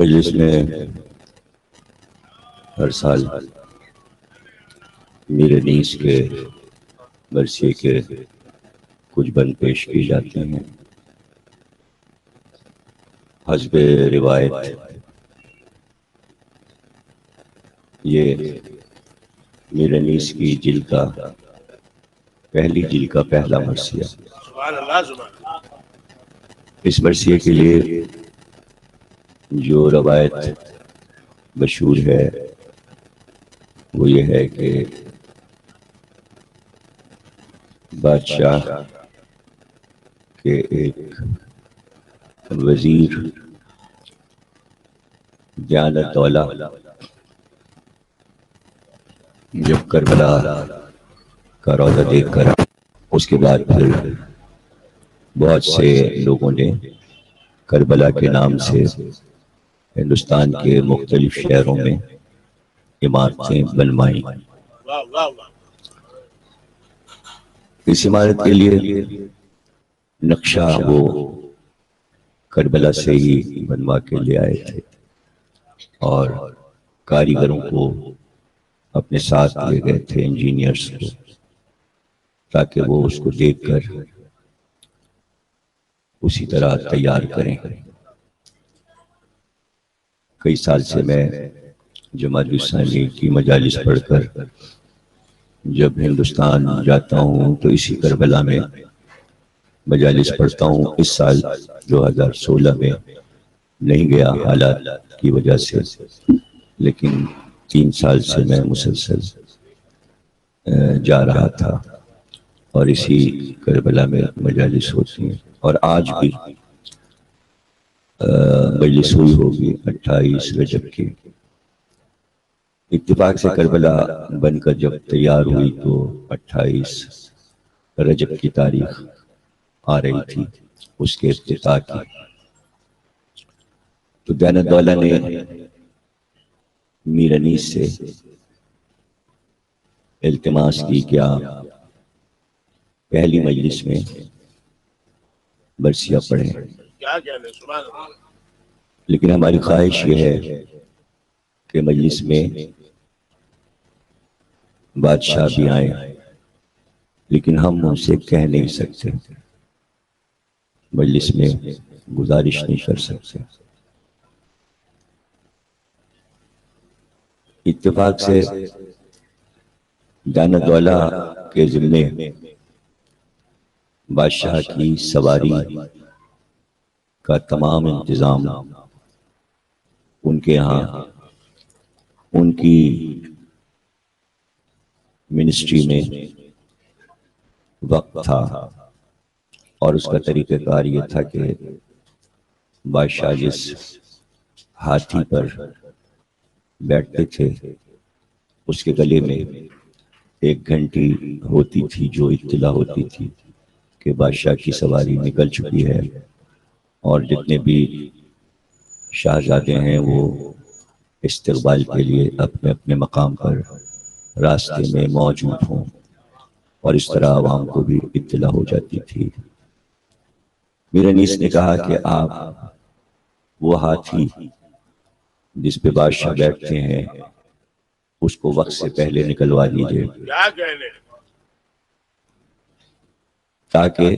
مجلس میں ہر سال میر انیس کے برسی کے کچھ بند پیش کی جاتے ہیں۔ حسب روایت یہ میر انیس کی جلد کا پہلی جلد کا پہلا مرثیہ۔ اس مرثیے کے لیے جو روایت مشہور ہے وہ یہ ہے کہ بادشاہ کے ایک وزیر دیانتدولہ جب کربلا کا روضہ دیکھ کر اس کے بعد پھر بہت سے لوگوں نے کربلا کے نام سے ہندوستان کے مختلف شہروں میں عمارتیں بنوائیں۔ اس عمارت کے لیے نقشہ وہ کربلا سے ہی بنوا کے لے آئے تھے اور کاریگروں کو اپنے ساتھ لے گئے تھے، انجینئرز کو، تاکہ وہ اس کو دیکھ کر اسی طرح تیار کریں۔ کئی سال سے میں جماعت اسلامی کی مجالس پڑھ کر جب ہندوستان جاتا ہوں تو اسی کربلا میں مجالس پڑھتا ہوں۔ اس سال 2016 میں نہیں گیا حالات کی وجہ سے، لیکن 3 سال سے میں مسلسل جا رہا تھا اور اسی کربلا میں مجالس ہوتی ہیں۔ اور آج بھی مجلس ہوئی ہوگی 28 رجب کی۔ اتفاق سے کربلا بن کر جب تیار ہوئی تو 28 رجب کی تاریخ آ رہی تھی اس کے افتتاح کی۔ تو دیانتدولہ نے میر انیس سے التماس کی کہ آپ پہلی مجلس میں برسیہ پڑھیں، لیکن ہماری خواہش یہ ہے کہ مجلس میں بادشاہ بھی آئیں، لیکن ہم ان سے کہہ نہیں سکتے، مجلس میں گزارش نہیں کر سکتے۔ اتفاق سے دیانتدولہ کے ذمے بادشاہ کی سواری کا تمام انتظام ان کے ہاں ان کی منسٹری میں وقت تھا، اور اس کا طریقہ کار یہ تھا کہ بادشاہ جس ہاتھی پر بیٹھتے تھے اس کے گلے میں ایک گھنٹی ہوتی تھی جو اطلاع ہوتی تھی کہ بادشاہ کی سواری نکل چکی ہے، اور جتنے بھی شہزادے ہیں وہ استقبال کے لیے اپنے اپنے مقام پر راستے میں موجود ہوں، اور اس طرح عوام کو بھی اطلاع ہو جاتی تھی۔ میر انیس نے کہا کہ آپ وہ ہاتھی جس پہ بادشاہ بیٹھتے ہیں اس کو وقت سے پہلے نکلوا دیجئے، تاکہ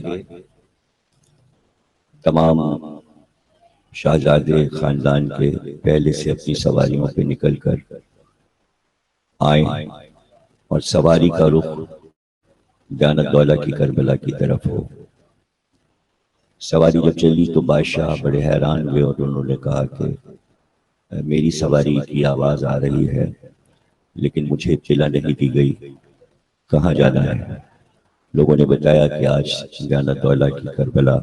تمام شہزادے خاندان کے پہلے سے اپنی سواریوں پہ نکل کر آئیں، اور سواری کا رخ دیانتدولہ کی کربلا کی طرف ہو۔ سواری جب چلی تو بادشاہ بڑے حیران ہوئے اور انہوں نے کہا کہ میری سواری کی آواز آ رہی ہے لیکن مجھے اطلاع نہیں دی گئی، کہاں جانا ہے؟ لوگوں نے بتایا کہ آج دیانتدولہ کی کربلا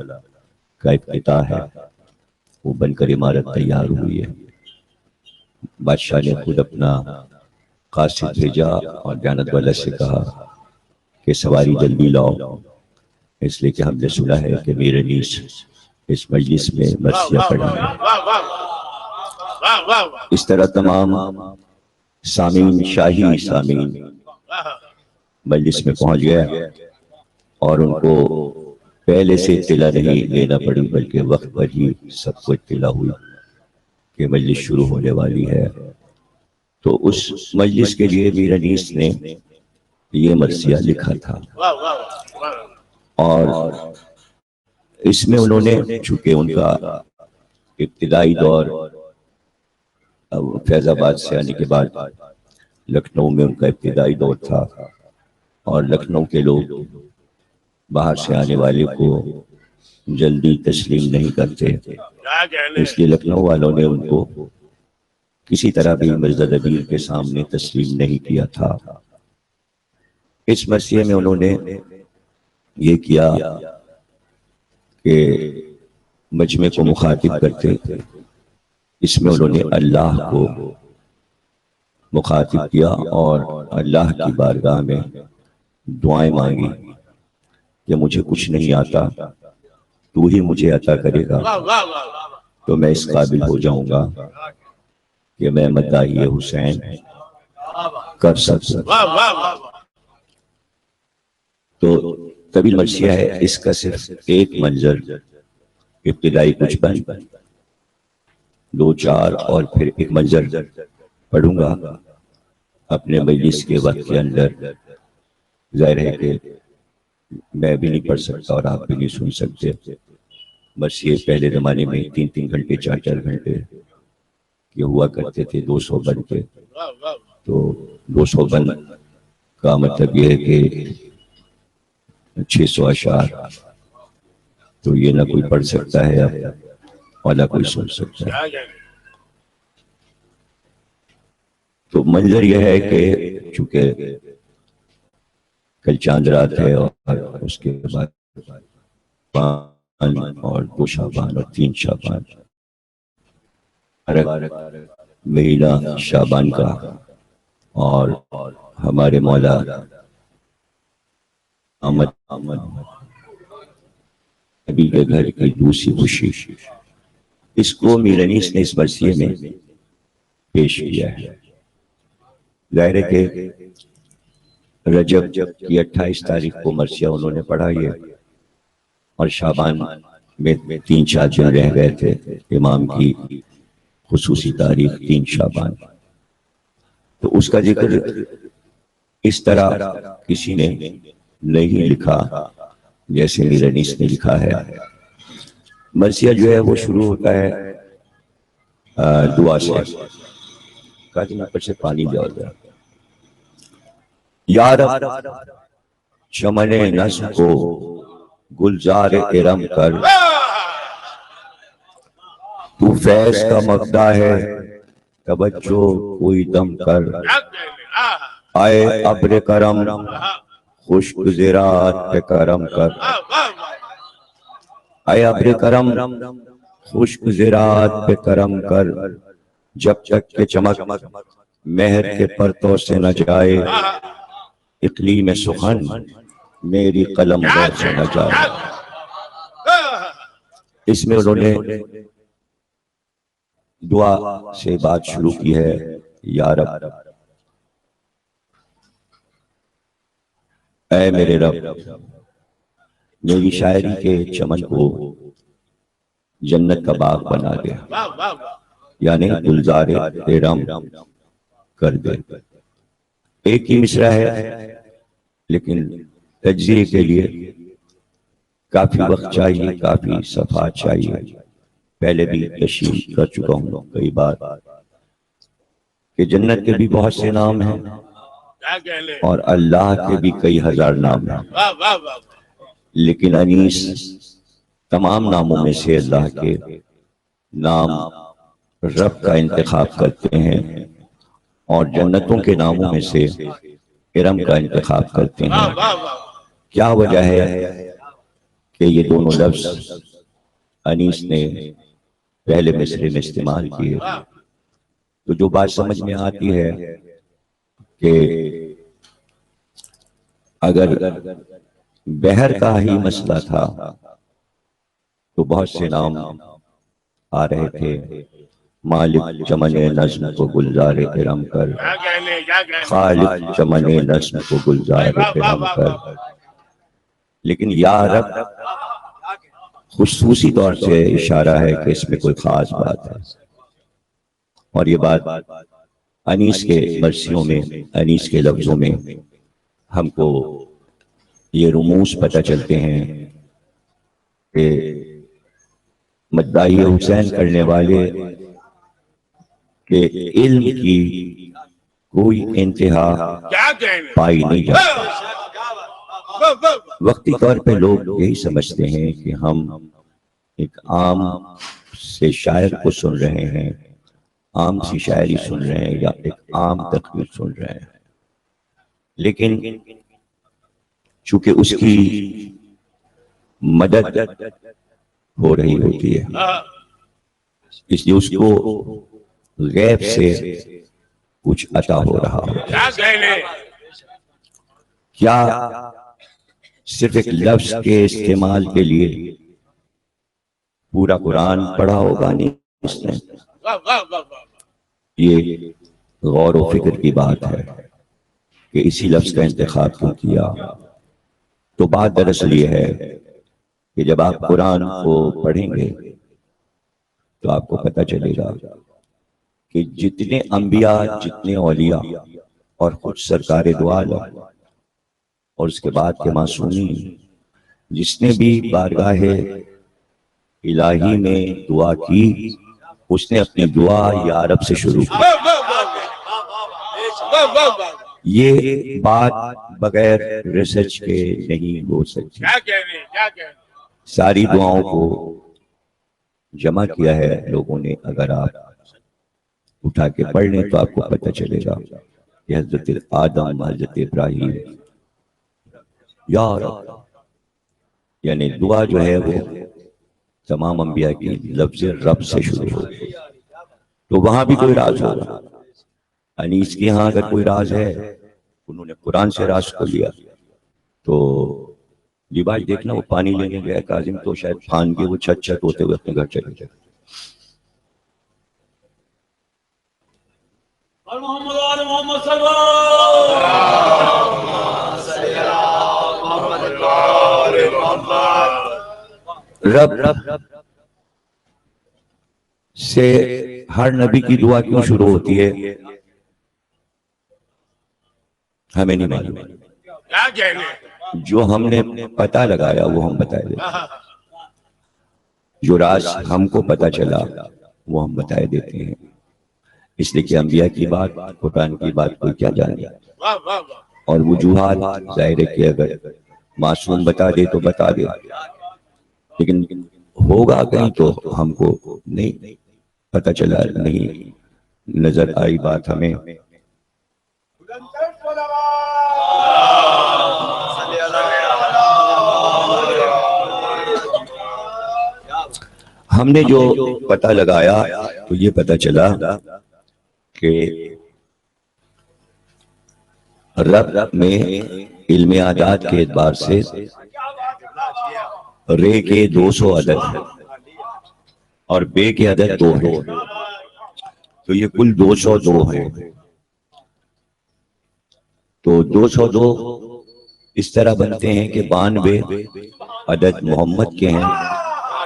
کا افتتاح ہے، وہ بن کر عمارت تیار ہوئی ہے۔ بادشاہ نے خود اپنا قاصد بھیجا اور دیانتدولہ سے کہا کہ سواری جلدی لاؤ، اس لیے کہ ہم نے سنا ہے کہ میر انیس اس مجلس میں مرثیہ پڑھا ہے۔ اس طرح تمام سامعین، شاہی سامعین مجلس میں پہنچ گیا اور ان کو پہلے سے اطلاع نہیں لینا پڑی، بلکہ وقت پر ہی سب کو اطلاع ہوئی کہ مجلس شروع ہونے والی ہے، تو اس مجلس کے لیے میر انیس نے یہ مرثیہ لکھا تھا، اور اس میں انہوں نے چونکہ ان کا ابتدائی دور فیض آباد سے آنے کے بعد لکھنؤ میں ان کا ابتدائی دور تھا، اور لکھنؤ کے لوگ باہر سے آنے والے کو جلدی تسلیم نہیں کرتے، اس لیے لکھنؤ والوں نے ان کو کسی طرح بھی مرزا دبیر کے سامنے تسلیم نہیں کیا تھا۔ اس مرثیے میں انہوں نے یہ کیا کہ مجمع کو مخاطب کرتے تھے، اس میں انہوں نے اللہ کو مخاطب کیا اور اللہ کی بارگاہ میں دعائیں مانگی کہ مجھے کچھ نہیں آتا، تو ہی مجھے عطا کرے گا تو میں اس قابل ہو جاؤں گا کہ میں مداحِ حسین کر سکوں۔ تو طویل مرثیہ ہے، اس کا صرف ایک منظر ابتدائی کچھ بن، دو چار اور پھر ایک منظر پڑھوں گا اپنے مجلس کے وقت کے اندر۔ ظاہر ہے کہ میں بھی نہیں پڑھ سکتا اور آپ بھی نہیں سن سکتے، بس یہ پہلے زمانے میں 3 گھنٹے 4 گھنٹے یہ ہوا کرتے تھے 200 بن کے، تو 200 بن کا مطلب یہ ہے کہ 600 اشعار، تو یہ نہ کوئی پڑھ سکتا ہے اور نہ کوئی سن سکتا ہے۔ تو منظر یہ ہے کہ چونکہ کل چاند رات ہے اور اس کے بعد 5 اور 2 شعبان اور 3 شعبان، مہینہ شعبان کا، اور ہمارے مولا احمد نبی کے گھر کی دوسری خوشی، اس کو میر انیس نے اس مرثیے میں پیش کیا ہے۔ ظاہر ہے کہ رجب کی 28 تاریخ کو مرثیہ انہوں نے پڑھا یہ، اور شعبان میں 3-4 دن رہ گئے تھے، امام کی خصوصی تاریخ 3 شعبان، تو اس کا ذکر اس طرح کسی نے نہیں لکھا جیسے میر انیس نے لکھا ہے۔ مرثیہ جو ہے وہ شروع ہوتا ہے دعا سے، کہتے ہیں پر سے پانی دیا ہوتا ہے، یا رب چمن نظم کو گلزار ارم کر، تو فیض کا مبدا ہے توجہ کوئی دم کر، آئے ابر کرم خشک زراعت پہ کرم کر، آئے ابر کرم خشک زراعت پہ کرم کر، جب تک کہ چمک مہر کے پرتوں سے نہ جائے، اقلیم سخن میری قلم دور سے نہ جائے۔ اس میں انہوں نے دعا سے بات شروع کی ہے، یا رب اے میرے رب، میری شاعری کے چمن کو جنت کا باغ بنا دے، یعنی گلزار ارم کر دے۔ ایک ہی مصرع ہے لیکن تجزیے کے لیے کافی وقت چاہیے، کافی صفحات چاہیے۔ پہلے بھی تشریح کر چکا ہوں کئی بار کہ جنت کے بھی بہت سے نام ہیں اور اللہ کے بھی کئی ہزار نام ہیں، لیکن انیس تمام ناموں میں سے اللہ کے نام رب کا انتخاب کرتے ہیں اور جنتوں کے ناموں میں سے ارم کا انتخاب کرتے ہیں۔ کیا وجہ ہے کہ یہ دونوں لفظ انیس نے پہلے مصرے میں استعمال کیے؟ تو جو بات سمجھ میں آتی ہے کہ اگر بحر کا ہی مسئلہ تھا تو بہت سے نام آ رہے تھے، مالک چمن نظم کو گلزار ارم کر، خالق چمن نظم کو گلزار ارم کر، لیکن یا رب خصوصی طور سے اشارہ ہے کہ اس میں کوئی خاص بات ہے۔ اور یہ بات انیس کے مرثیوں میں، انیس کے لفظوں میں ہم کو یہ رموز پتہ چلتے ہیں کہ مداحِ حسین کرنے والے کہ علم کی کوئی انتہا پائی نہیں جاتی۔ وقتی طور پہ لوگ یہی سمجھتے ہیں کہ ہم ایک عام سے شاعر کو سن رہے ہیں، عام سی شاعری سن رہے ہیں، یا ایک عام تقریر سن رہے ہیں، لیکن چونکہ اس کی مدد ہو رہی ہوتی ہے، اس لیے اس کو غیب سے کچھ عطا ہو رہا ہوتا ہے۔ کیا صرف ایک لفظ کے استعمال کے لیے پورا قرآن پڑھا ہوگا؟ نہیں، اس نے یہ غور و فکر کی بات ہے کہ اسی لفظ کا انتخاب کیوں کیا۔ تو بات دراصل یہ ہے کہ جب آپ قرآن کو پڑھیں گے تو آپ کو پتہ چلے گا کہ جتنے انبیاء، جتنے اولیاء اور خود سرکار دو عالم اور اس کے بعد کے معصومین، جس نے بھی بارگاہ الہی میں دعا کی، اس نے اپنی دعا یا رب سے شروع کی۔ یہ بات بغیر ریسرچ کے نہیں ہو سکتی۔ ساری دعاؤں کو جمع کیا ہے لوگوں نے، اگر آپ اٹھا کے پڑھ لیں تو آپ کو پتہ چلے گا کہ حضرت آدم، حضرت ابراہیم، یا رب، یعنی دعا جو ہے وہ تمام انبیاء کی لفظ رب سے شروع ہو۔ تو وہاں بھی کوئی راز ہوگا۔ انیس کے ہاں اگر کوئی راز ہے، انہوں نے قرآن سے راز کو لیا۔ تو یہ بات دیکھنا، وہ پانی لینے گیا کاظم تو شاید پھان کے وہ چھت چھت ہوتے ہوئے اپنے گھر چلے جائے۔ رب سے ہر نبی کی دعا کیوں شروع ہوتی ہے ہمیں نہیں معلوم۔ جو ہم نے پتہ لگایا وہ ہم بتائے دیتے، جو راز ہم کو پتہ چلا وہ ہم بتائے دیتے ہیں، اس لیے کہ انبیاء کی بات، قرآن کی بات کوئی کیا جانے۔ اور وجوہات ظاہر ہے کہ اگر معصوم بتا دے تو بتا دے، لیکن ہوگا کہیں تو ہم کو نہیں پتہ چلا، نہیں نظر آئی بات ہمیں۔ ہم نے جو پتہ لگایا تو یہ پتہ چلا کہ رب میں علم اعداد کے اعتبار سے رے کے 200 عدد ہے اور بے کے عدد 2 ہے، تو یہ کل 202 ہے۔ تو 202 اس طرح بنتے ہیں کہ 92 عدد محمد کے ہیں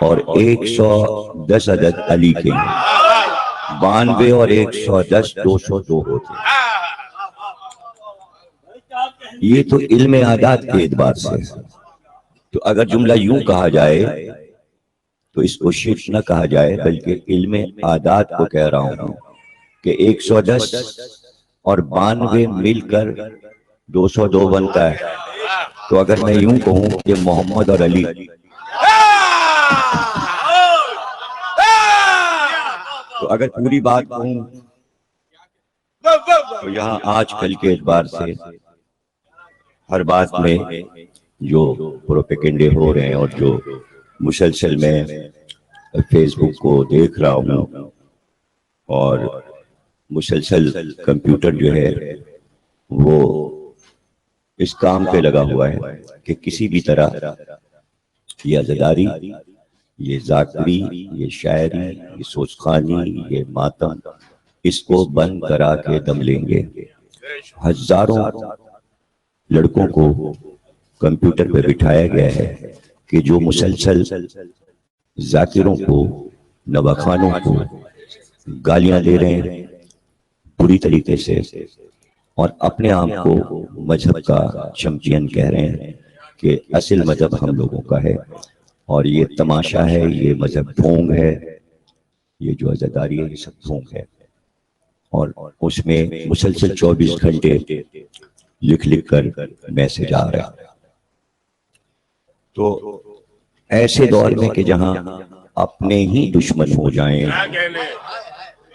اور 110 عدد علی کے ہیں۔ 92 اور 110 202 ہوتے ہیں۔ یہ تو علم اعداد کے اعتبار سے۔ تو اگر جملہ یوں کہا جائے تو اس کو شرک نہ کہا جائے، بلکہ علم اعداد کو کہہ رہا ہوں کہ 110 اور 92 مل کر 202 بنتا ہے۔ تو اگر میں یوں کہوں کہ محمد اور علی، تو اگر پوری بات کہوں تو یہاں آج کل کے اعتبار سے ہر بات میں جو پروپیگنڈے ہو رہے ہیں اور جو مسلسل میں فیس بک کو دیکھ رہا ہوں اور مسلسل کمپیوٹر جو ہے وہ اس کام پہ لگا ہوا ہے کہ کسی بھی طرح یہ عزاداری، یہ ذاکری، یہ شاعری، یہ سوچخانی، یہ ماتم، اس کو بند کرا کے دم لیں گے۔ ہزاروں لڑکوں کو کمپیوٹر پہ بٹھایا گیا ہے کہ جو مسلسل ذاکروں کو، نواخوانوں کو گالیاں دے رہے ہیں بری طریقے سے، اور اپنے آپ کو مذہب کا چمپئن کہہ رہے ہیں کہ اصل مذہب ہم لوگوں کا ہے، اور یہ تماشا ہے، یہ مذہب ڈھونگ ہے، یہ جو عزاداری ہے یہ سب ڈھونگ ہے، اور اس میں مسلسل 24 گھنٹے لکھ لکھ کر میسج آ رہا ہے۔ تو ایسے دور میں کہ جہاں اپنے ہی دشمن ہو جائیں،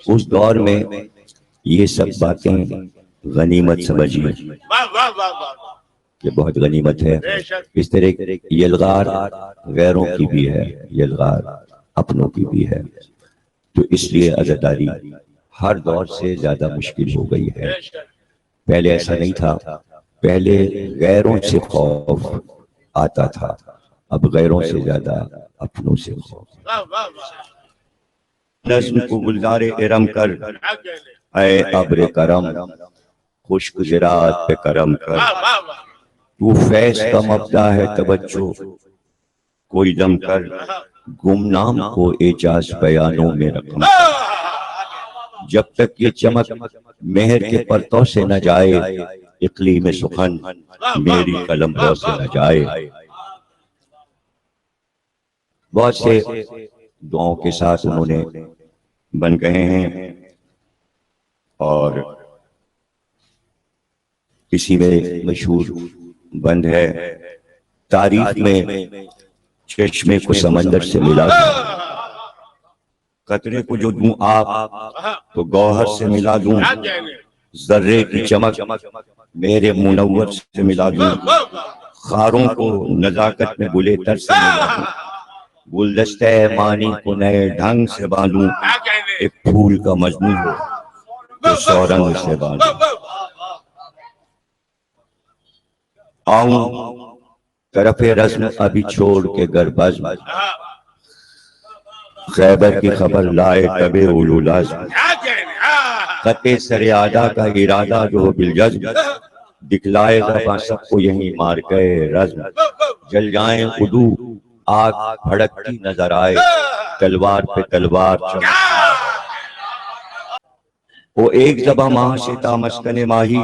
اس دور میں یہ سب باتیں غنیمت سمجھیے کہ بہت غنیمت ہے۔ اس طرح یلغار غیروں کی بھی ہے، یلغار اپنوں کی بھی ہے، تو اس لیے عزاداری ہر دور سے زیادہ مشکل ہو گئی ہے۔ پہلے ایسا نہیں تھا، پہلے غیروں سے خوف آتا تھا، اب غیروں سے زیادہ اپنوں سے خوف۔ نظم کو گلزار ارم کر اے ابر کرم، خشک زراعت پہ کرم کر، تو فیض کا مبدا ہے توجہ، کوئی دم کر گمنام کو اعجاز بیانوں میں رقم کر۔ جب تک یہ چمک مہر کے پرتوں سے نہ جائے، اقلیم سخن میری قلم رو سے نہ جائے۔ بہت سے دعاؤں کے ساتھ انہوں نے بن گئے ہیں، اور اسی میں مشہور بند ہے، تعریف میں چشمے کو سمندر سے ملا دوں، قطرے کو جو دوں آپ تو گوہر سے ملا دوں، ذرے کی چمک میرے منور سے ملا دوں، خاروں کو نزاکت میں گلے تر سے ملا دوں، گلدستہ معنی کو نئے ڈھنگ سے باندھوں، ایک پھول کا مجنون ہو جو سورنگ سے باندھوں۔ آؤں طرف رزم ابھی چھوڑ کے گر بزم، خیبر کی خبر لائے تب اولو لازم، قطع سر آدھا کا ارادہ جو بالجزم، دکھلائے گا سب کو یہیں مار گئے رزم، جل جائیں عدو آگ بھڑکتی نظر آئے، تلوار پہ تلوار چمک، وہ ایک زباں ماہ سے تا مسکن ماہی،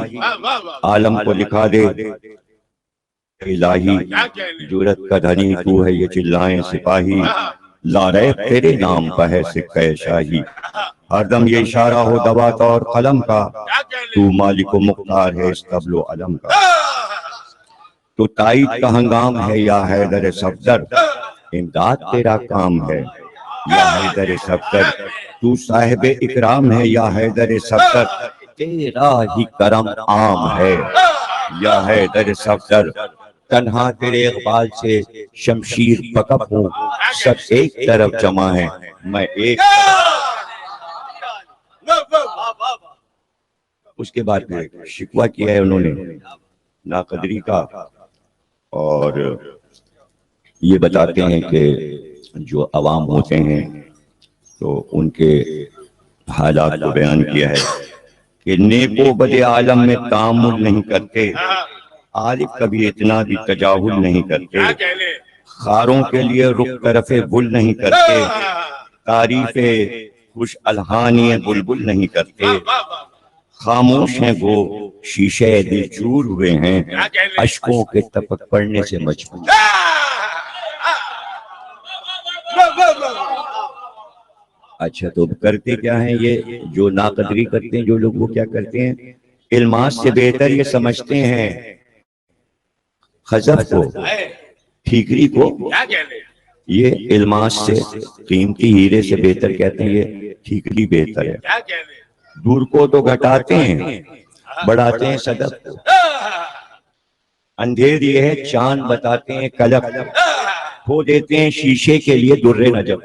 عالم کو لکھا دے الہی، جرت کا دھنی تو ہے یہ چلائیں سپاہی، لاریب تیرے نام پہ ہے سکہ شاہی، ہر دم یہ اشارہ ہو دوات اور قلم کا، تو مالک و مختار ہے اس قبل و علم کا، تو تائید کا ہنگام ہے یا حیدر صفدر، امداد تیرا کام ہے یا حیدر صفدر، تو صاحب اکرام ہے یا حیدر صفدر، تیرا ہی کرم عام ہے یا حیدر صفدر، تنہا تیرے اقبال سے شمشیر پکب ہوں، سب ایک طرف جمع ہے میں ایک۔ اس کے بعد شکوہ کیا ہے انہوں نے ناقدری کا، اور یہ بتاتے ہیں کہ جو عوام ہوتے ہیں تو ان کے حالات کو بیان کیا ہے کہ نیک و بد عالم میں تعامل نہیں کرتے، عارف کبھی اتنا بھی تجاہل نہیں کرتے، خاروں کے لیے رخ طرف گل نہیں کرتے، تعریف خوش الحانی بلبل نہیں کرتے، خاموش ہیں وہ شیشے دل چور ہوئے ہیں، اشکوں کے ٹپک پڑنے سے مجبور۔ اچھا تو کرتے کیا ہیں یہ جو ناقدری کرتے ہیں جو لوگ، وہ کیا کرتے ہیں؟ الماس سے بہتر یہ سمجھتے ہیں خزف کو، ٹھیکری کو، یہ الماس سے قیمتی ہیرے سے بہتر کہتے ہیں یہ ٹھیکری بہتر ہے۔ دور کو تو گھٹاتے ہیں، بڑھاتے ہیں صدف کو، اندھیر یہ ہے چاند بتاتے ہیں کلب، کھو دیتے ہیں شیشے کے لیے در نجب۔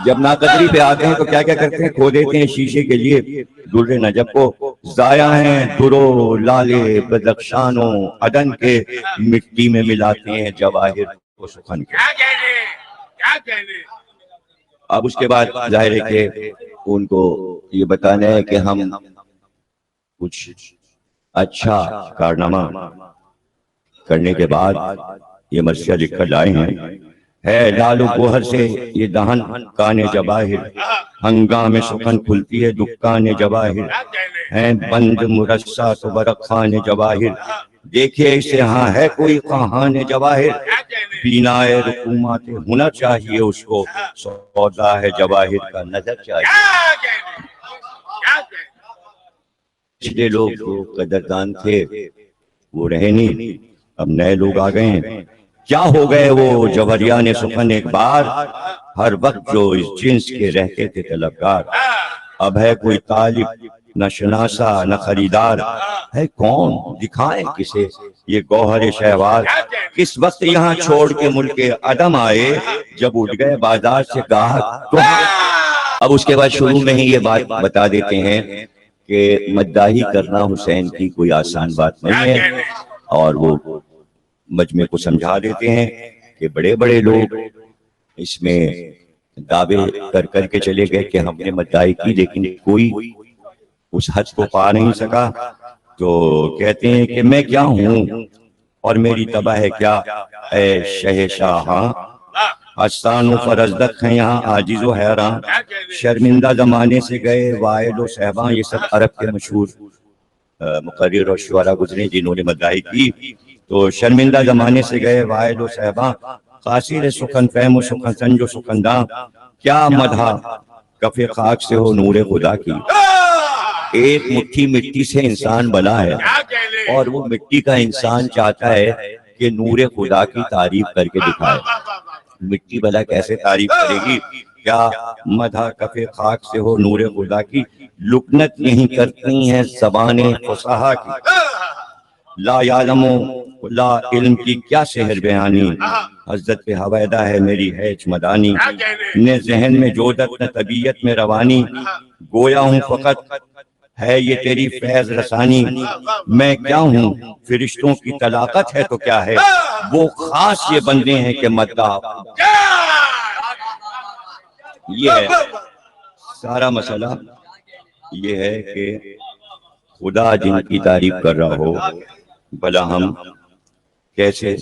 جب ناقدری پہ آتے ہیں تو کیا کیا کرتے ہیں؟ کھو دیتے ہیں شیشے کے لیے در نجب کو، ضائع ہیں درو لالے بدخشانوں عدن کے، مٹی میں ملاتے ہیں جواہر کو سخن کے۔ اب اس کے بعد ظاہر ہے کہ ان کو یہ بتانا ہے کہ ہم کچھ اچھا کارنامہ کرنے کے بعد یہ مرثیہ لکھ کر لائے ہیں، ہے لال و گوہر سے یہ دہن کان جواہر، ہنگام سخن کھلتی ہے دکان جواہر، ہیں بند مرصع تو برقان جواہر، دیکھیے اسے ہاں ہے کوئی خواہان جواہر، بینائے رکومات ہونا چاہیے اس کو، سودا ہے جواہر کا نظر چاہیے۔ پچھلے لوگ جو قدردان تھے وہ رہے نہیں، اب نئے لوگ آ گئے ہیں۔ کیا ہو گئے وہ جوہریان سخن ایک بار، ہر وقت جو اس جنس کے رہتے تھے طلبگار، اب ہے کوئی طالب نہ شناسا نہ خریدار، ہے کون دکھائیں کسے یہ گوہر شہوار، کس وقت یہاں چھوڑ کے ملک عدم آئے، جب اٹھ گئے بازار سے گاہک تو اب اس کے بعد شروع میں ہی یہ بات بتا دیتے ہیں کہ مداحی کرنا حسین کی کوئی آسان بات نہیں ہے، اور وہ مجمع کو سمجھا دیتے ہیں کہ بڑے بڑے لوگ اس میں دعوے کر کر کے چلے گئے کہ ہم نے مداحی کی، لیکن کوئی اس حد کو پا نہیں سکا، تو کہتے ہیں کہ میں کیا ہوں اور میری تباہ ہے کیا، اے شہنشاہاں آستان و فرزدق ہیں یہاں عاجز و حیران، شرمندہ زمانے سے گئے وائل و صحباں، یہ سب عرب کے مشہور مقرر اور شعراء گزرے جنہوں نے مداحی کی، تو شرمندہ زمانے سے گئے وائل و صحباں، قاصر سخن فہم و سخن سنج و سخنداں، کیا مدحا کف خاک سے ہو نور خدا کی۔ ایک مٹھی مٹی سے انسان بنا ہے اور وہ مٹی کا انسان چاہتا ہے کہ نور خدا کی تعریف کر کے دکھائے، مٹی بھلا کیسے تعریف کرے گی، کیا مدحا کف خاک سے ہو نور خدا کی، لکنت نہیں کرتی ہیں زبانیں فصحا کی، لا یعلم لا علم کی کیا سحر بیانی، حضرت پہ حویدہ ہے میری ہیچ مدانی، نہ ذہن میں جودت نہ طبیعت میں روانی، گویا ہوں فقط ہے یہ تیری فیض رسانی، میں کیا ہوں فرشتوں کی طلاقت ہے تو کیا ہے، وہ خاص یہ بندے ہیں کہ مداح، یہ ہے سارا مسئلہ، یہ ہے کہ خدا جن کی تعریف کر رہا ہو بھلا ہم کیسے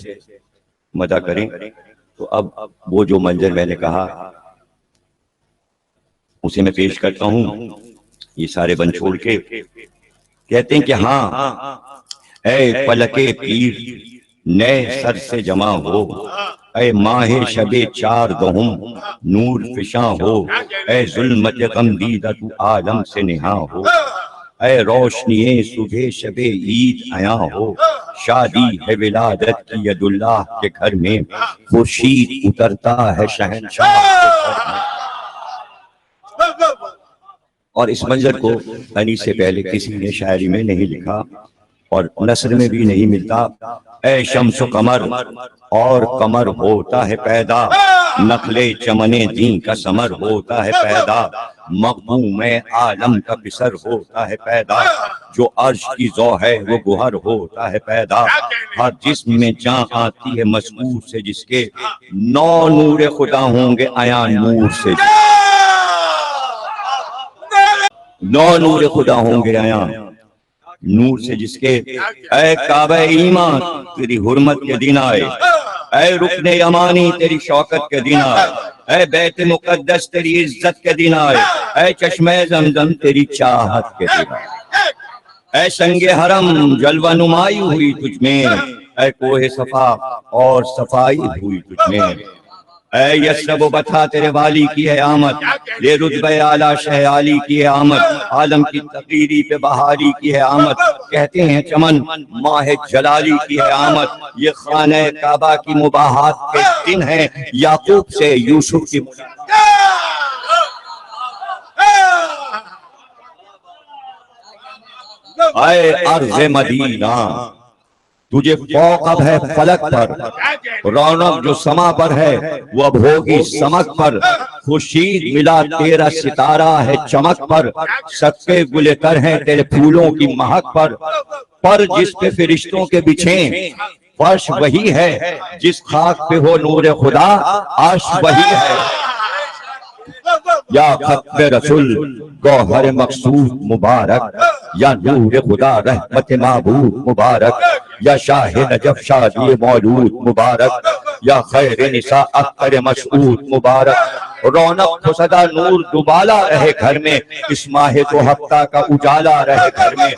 مدح کریں۔ تو اب وہ جو منظر میں نے کہا اسے میں پیش کرتا ہوں، یہ سارے بن چھوڑ کے کہتے ہیں کہ ہاں اے فلکے پیر نئے سر سے جمع ہو، اے ماہ شب چار دہم نور فشاں ہو، اے ظلمت غم دیدہ تو عالم سے نہاں ہو، اے روشنی صبح شب عید عیاں ہو، شادی ہے ولادت کی ید اللہ کے گھر میں، خورشید اترتا ہے شہنشاہ کے گھر میں۔ اور اس منظر کو انیس سے پہلے کسی نے شاعری میں نہیں لکھا اور نثر میں بھی نہیں ملتا۔ اے شمس و قمر اور قمر ہوتا ہے پیدا، نخل چمن دین کا ثمر ہوتا ہے پیدا، مغموم عالم کا بسر ہوتا ہے پیدا، جو عرش کی ذو ہے وہ گوہر ہوتا ہے پیدا، ہر جسم میں جان آتی ہے مسعور سے جس کے، نو نور خدا ہوں گے عیاں نور سے، نو نور خدا ہوں گے عیاں نور سے جس کے، اے کعبہ ایمان تیری حرمت کے دن آئے، اے رکن یمانی تیری شوکت کے دن آئے، اے بیت مقدس تیری عزت کے دن آئے، اے چشمہ زمزم تیری چاہت کے دن آئے، اے سنگ حرم جلوہ نمائی ہوئی تجھ میں، اے کوہ صفا اور صفائی ہوئی تجھ میں، اے یسرب و بطھا تیرے والی کی ہے آمد، لے رتبہ اعلیٰ شہ عالی کی ہے آمد، عالم کی تقریری پہ بہاری کی ہے آمد، کہتے ہیں چمن ماہ جلالی کی ہے آمد، یہ خانہ کعبہ کی مباحات کے دن ہیں، یعقوب سے یوسف کی اے ارض مدینہ تجھے فوق اب ہے فلک پر، رونق جو سما پر ہے وہ اب ہوگی سمک پر، خورشید ملا تیرا ستارہ ہے چمک پر، سکے گلے تر ہیں تیرے پھولوں کی مہک پر جس پہ فرشتوں کے بچھیں فرش وہی ہے، جس خاک پہ ہو نور خدا عرش وہی ہے، یا ختم رسول گوہر مقصود مبارک، یا نور خدا رحمت معبود مبارک، یا شاہ نجف شادی مولود مبارک، یا خیر نساء اختر مسعود مبارک، رونق و صدا نور دوبالا رہے گھر میں، اس ماہ دو ہفتہ کا اجالا رہے گھر میں۔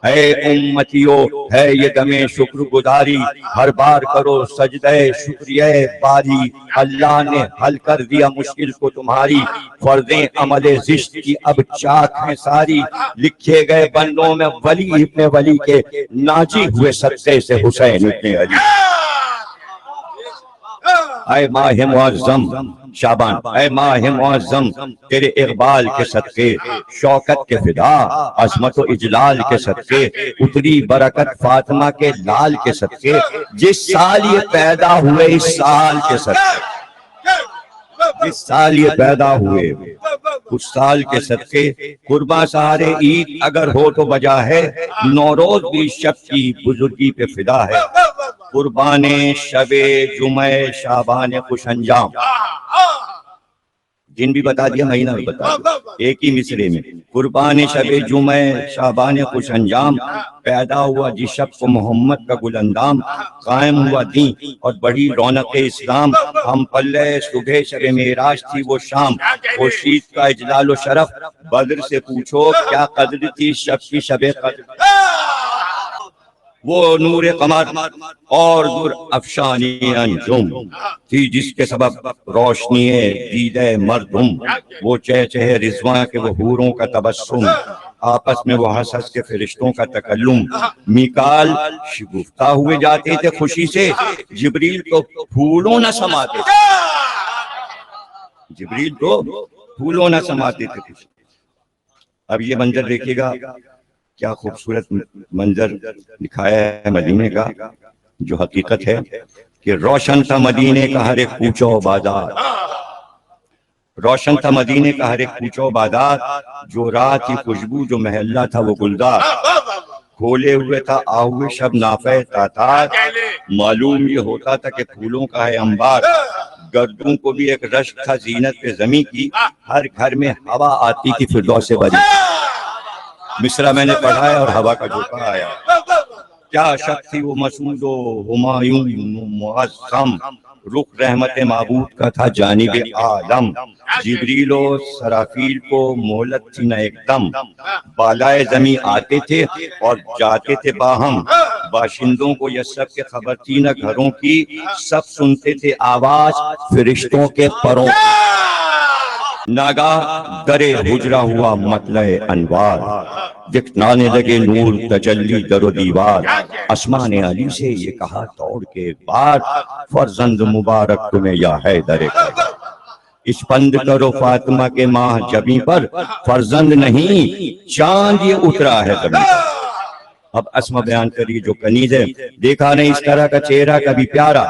اے امتیو ہے یہ دم شکر گزاری، ہر بار کرو سجدہ شکریہ باری، اللہ نے حل کر دیا مشکل کو تمہاری، فرضیں عمل زشت کی اب چاک ہیں ساری، لکھے گئے بندوں میں ولی ابن ولی کے، ناجی ہوئے صدقے سے حسین ابن علی۔ اے ماہ معظم شعبان، اے ماہ معظم تیرے اقبال کے صدقے، شوکت کے فدا، عظمت و اجلال کے صدقے، اتری برکت فاطمہ کے لال کے صدقے، جس سال یہ پیدا ہوئے اس سال کے صدقے، جس سال یہ پیدا ہوئے اس سال کے صدقے، قرباں سہارے عید اگر ہو تو بجا ہے، نوروز بھی شب کی بزرگی پہ فدا ہے، قربان شب جمعہ شعبان خوش انجام، جن بھی بتا دیا مہینہ بھی بتا دیا ایک ہی مصرے میں، قربان شب جمعہ شعبان خوش انجام، پیدا ہوا جس شب کو محمد کا گل اندام، قائم ہوا دین اور بڑی رونق اسلام، ہم پلے صبح شب معراج تھی وہ شام، خورشید کا اجلال و شرف، بدر سے پوچھو کیا قدر تھی شب کی شب قدر، وہ نور قمر اور در افشانی انجم تھی جس کے سبب روشنی دیدہ مردم، وہ چہچہ رضواں کے وہ حوروں کا تبسم، آپس میں وہ حسس کے فرشتوں کا تکلم، میکال شگفتہ ہوئے جاتے تھے خوشی سے، جبریل تو پھولوں نہ سماتے تھے، جبریل تو پھولوں نہ سماتے تھے خوشی۔ اب یہ منظر دیکھیے گا، کیا خوبصورت منظر دکھایا ہے مدینے کا، جو حقیقت ہے کہ روشن تھا مدینے کا ہر ایک کوچہ و بازار، روشن تھا مدینے کا ہر ایک کوچہ و بازار، جو رات کی خوشبو جو محلہ تھا وہ گلدار، کھولے ہوئے تھا آہوے شب نافع تاتار، معلوم یہ ہوتا تھا کہ پھولوں کا ہے انبار، گردوں کو بھی ایک رشک تھا زینت پہ زمیں کی، ہر گھر میں ہوا آتی تھی فردوس سے بری، مصرع میں نے پڑھا ہے اور ہوا کا جھونکا آیا، کیا شک تھی وہ مسعود و ہمایوں معظم، رخ رحمت معبود کا تھا جانب عالم، جبریل و سرافیل کو مہلت تھی نہ ایک دم، بالائے زمیں آتے تھے اور جاتے تھے باہم، باشندوں کو یہ سب کے خبر تھی نہ گھروں کی، سب سنتے تھے آواز فرشتوں کے پروں، ناگاہ درے حجرہ ہوا مطلع انوار، دکھلانے لگے نور تجلی در و دیوار، اسماء نے علی سے یہ کہا توڑ کے ایک بار، فرزند مبارک تمہیں یا حیدر کا، اسپند کرو فاطمہ کے ماہ جبیں پر، فرزند نہیں چاند یہ اترا ہے زمین پر۔ اب اسما بیان کریے جو کنیز ہے، دیکھا نہیں اس طرح کا چہرہ کبھی پیارا،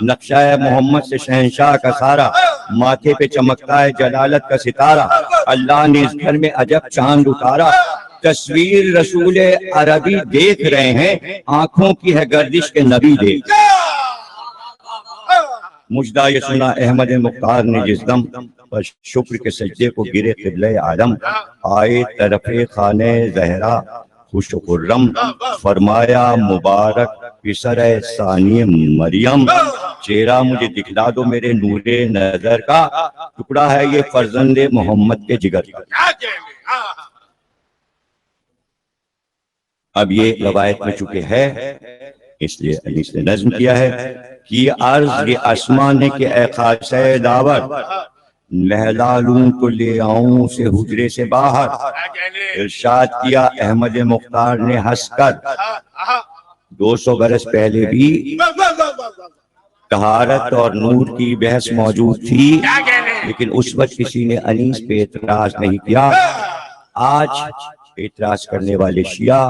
نقشہ ہے محمد سے شہنشاہ کا سارا، ماتھے پہ چمکتا ہے جلالت کا ستارہ، اللہ نے اس گھر میں عجب چاند اتارا، تصویر رسول عربی دیکھ رہے ہیں، آنکھوں کی ہے گردش کے نبی دیکھ، مجدہ یہ سنا احمد مختار نے جس دم پر شکر کے سجدے کو گرے قبلہ عالم، آئے طرف خانہ زہرا خوش و خرم، فرمایا مبارک پسر ثانی مریم، چہرہ مجھے دکھلا دو میرے نور نظر کا، ٹکڑا ہے یہ فرزند محمد کے جگر کا۔ اب یہ روایت میں چکے ہے، اس لیے انیس نے نظم کیا ہے کہ یہ عرض یہ اسماء نے کہ اے خاصہ دعوت، نہلا لوں تو لے آؤں سے حجرے سے باہر، ارشاد کیا احمد مختار نے ہنس کر، 200 برس پہلے بھی طہارت اور نور کی بحث موجود تھی، لیکن اس وقت کسی نے انیس پہ اعتراض نہیں کیا۔ آج اعتراض کرنے والے شیعہ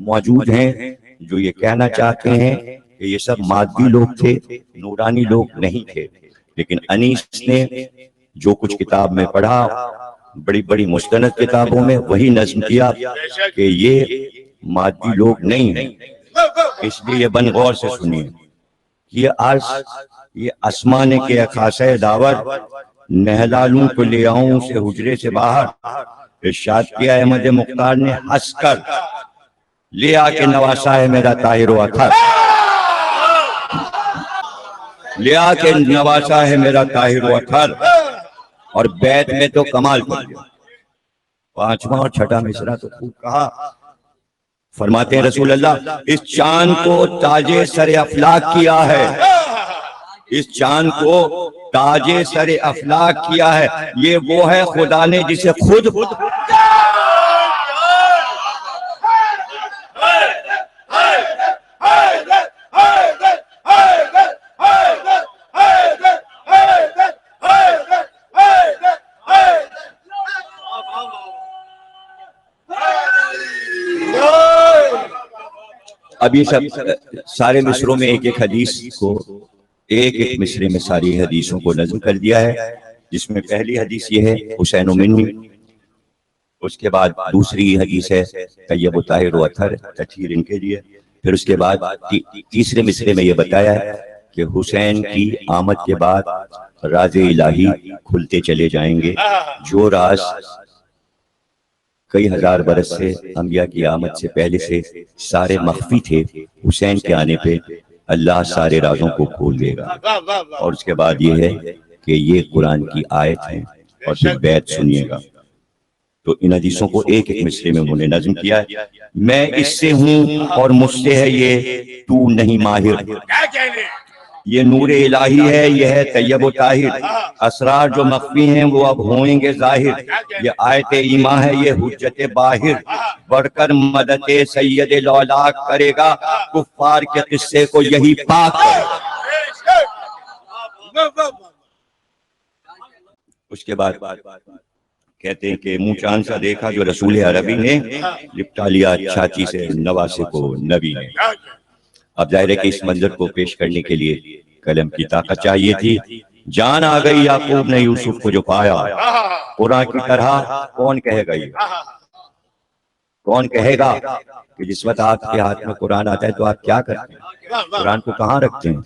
موجود ہیں جو یہ کہنا چاہتے ہیں کہ یہ سب مادی لوگ تھے، نورانی لوگ نہیں تھے، لیکن انیس نے جو کچھ کتاب میں پڑھا، بڑی بڑی مستند کتابوں میں وہی نظم کیا کہ یہ مادی لوگ نہیں ہیں، اس لیے یہ بن غور سے سنیے۔ یہ عرض یہ اسماء نے کہ خاصہ دعوت، نہلا لوں تو لے آؤں سے حجرے سے باہر، ارشاد کیا احمد مختار نے ہنس کر، لے آ کے نواسا ہے میرا طاہر و اطہر۔ لیا کہ نواسا ہے میرا طاہر و اطہر، اور بیت میں تو کمال کر دیا۔ پانچواں اور چھٹا مصرع تو خوب کہا۔ فرماتے ہیں رسول اللہ اس چاند کو تاج سر افلاک کیا ہے، اس چاند کو تاج سر افلاک کیا ہے، یہ وہ ہے خدا نے جسے خود اب یہ سب سارے مصروں میں ایک ایک حدیث کو ایک ایک مصرے میں ساری حدیثوں کو نظم کر دیا ہے، جس میں پہلی حدیث یہ ہے حسین و منی، اس کے بعد دوسری حدیث ہے طیب و طاہر و اطہر، تطہیر ان کے لیے، پھر اس کے بعد تیسرے مصرے میں یہ بتایا ہے کہ حسین کی آمد کے بعد راز الہی کھلتے چلے جائیں گے، جو راز کئی ہزار برس سے انبیاء کی آمد سے پہلے سے سارے مخفی تھے، حسین کے آنے پہ اللہ سارے رازوں کو کھول دے گا۔ اور اس کے بعد یہ ہے کہ یہ قرآن کی آیت ہے، اور پھر بیت سنیے گا۔ تو ان حدیثوں کو ایک ایک مصرے میں انہوں نے نظم کیا ہے۔ میں اس سے ہوں اور مجھ سے ہے یہ تو نہیں ماہر، یہ نور الہی ہے، یہ ہے طیب و طاہر، اسرار جو مخفی ہیں وہ اب ہوئیں گے ظاہر، یہ آیت ایمان ہے، یہ حجت باہر، بڑھ کر مدد سید لولاک کرے گا، کفار کے قصے کو یہی پاک کرے گا۔ اس کے بعد کہتے ہیں کہ منہ چاند سا دیکھا جو رسول عربی نے، لپٹا لیا چھاتی سے نواسے کو نبی نے۔ اب ظاہر ہے کہ اس منظر کو پیش کرنے کے لیے قلم کی طاقت چاہیے تھی۔ جان آ گئی یعقوب نے یوسف کو جو پایا، قرآن کی طرح کون کہے گا یہ؟ کون کہے گا کہ جس وقت آپ کے ہاتھ میں قرآن آتا ہے تو آپ کیا کرتے ہیں؟ قرآن کو کہاں رکھتے ہیں؟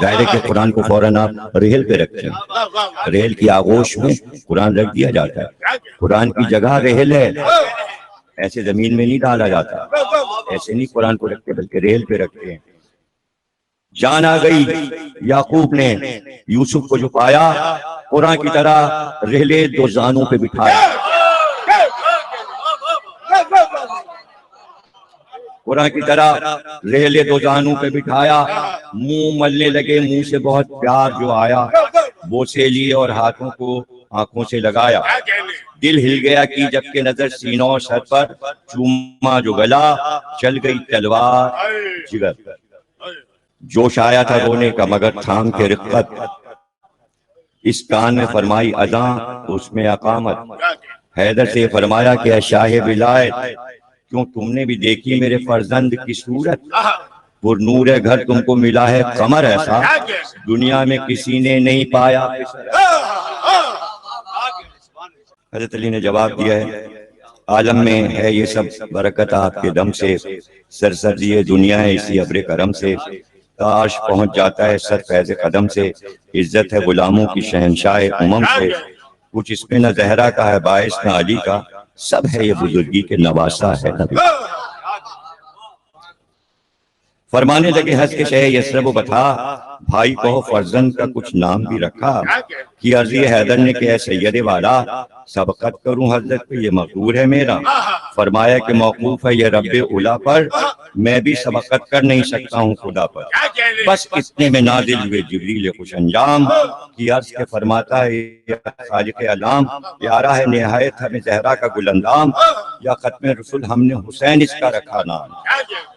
ظاہر ہے کہ قرآن کو فوراً آپ ریل پہ رکھتے ہیں، ریل کی آغوش میں قرآن رکھ دیا جاتا ہے۔ قرآن کی جگہ ریل ہے، ایسے زمین میں نہیں ڈالا جاتا، ایسے نہیں قرآن کو رکھتے بلکہ ریل پہ رکھتے ہیں۔ جان آ گئی یعقوب نے یوسف کو جو پایا، قرآن کی طرح ریلے دو زانوں پہ بٹھایا، قرآن کی طرح ریلے دو زانوں پہ بٹھایا، منہ ملنے لگے منہ سے بہت پیار جو آیا، بوسے لیے اور ہاتھوں کو آنکھوں سے لگایا، دل ہل گیا کی جب کہ نظر سینوں اور سر پر، چوما جو گلا چل گئی تلوار جگر پر، جوش آیا تھا رونے کا مگر تھام کے رقت، اس کان میں فرمائی اذاں اس میں اقامت، حیدر سے فرمایا کہ اے شاہ ولایت، کیوں تم نے بھی دیکھی میرے فرزند کی صورت، پر نور گھر تم کو ملا ہے قمر ایسا، دنیا میں کسی نے نہیں پایا۔ حضرت علی نے جواب دیا ہے عالم میں ہے یہ سب برکت آپ کے دم سے، سرسبزی دنیا ہے اسی ابر کرم سے، تاش پہنچ جاتا ہے سر فیض قدم سے، عزت ہے غلاموں کی شہنشاہ امم سے، کچھ اس میں نہ زہرا کا ہے باعث نہ علی کا، سب ہے یہ بزرگی کے نواسا ہے نبی۔ فرمانے لگے ہنس کے شہ یسرب و بتا، بھائی کو فرزند کا کچھ نام بھی رکھا، کی عرضی حیدر نے کہ اے سید والا، سبقت کروں حضرت پہ یہ مقدور ہے میرا، فرمایا کہ موقوف ہے یہ رب اولا پر، میں بھی سبقت کر نہیں سکتا ہوں خدا پر، بس اتنے میں نازل ہوئے جبریل خوش انجام، کی عرض کے فرماتا ہے یا خالق علام، پیارا ہے نہایت ہمیں زہرا کا گل اندام، یا ختم رسول ہم نے حسین اس کا رکھا نام،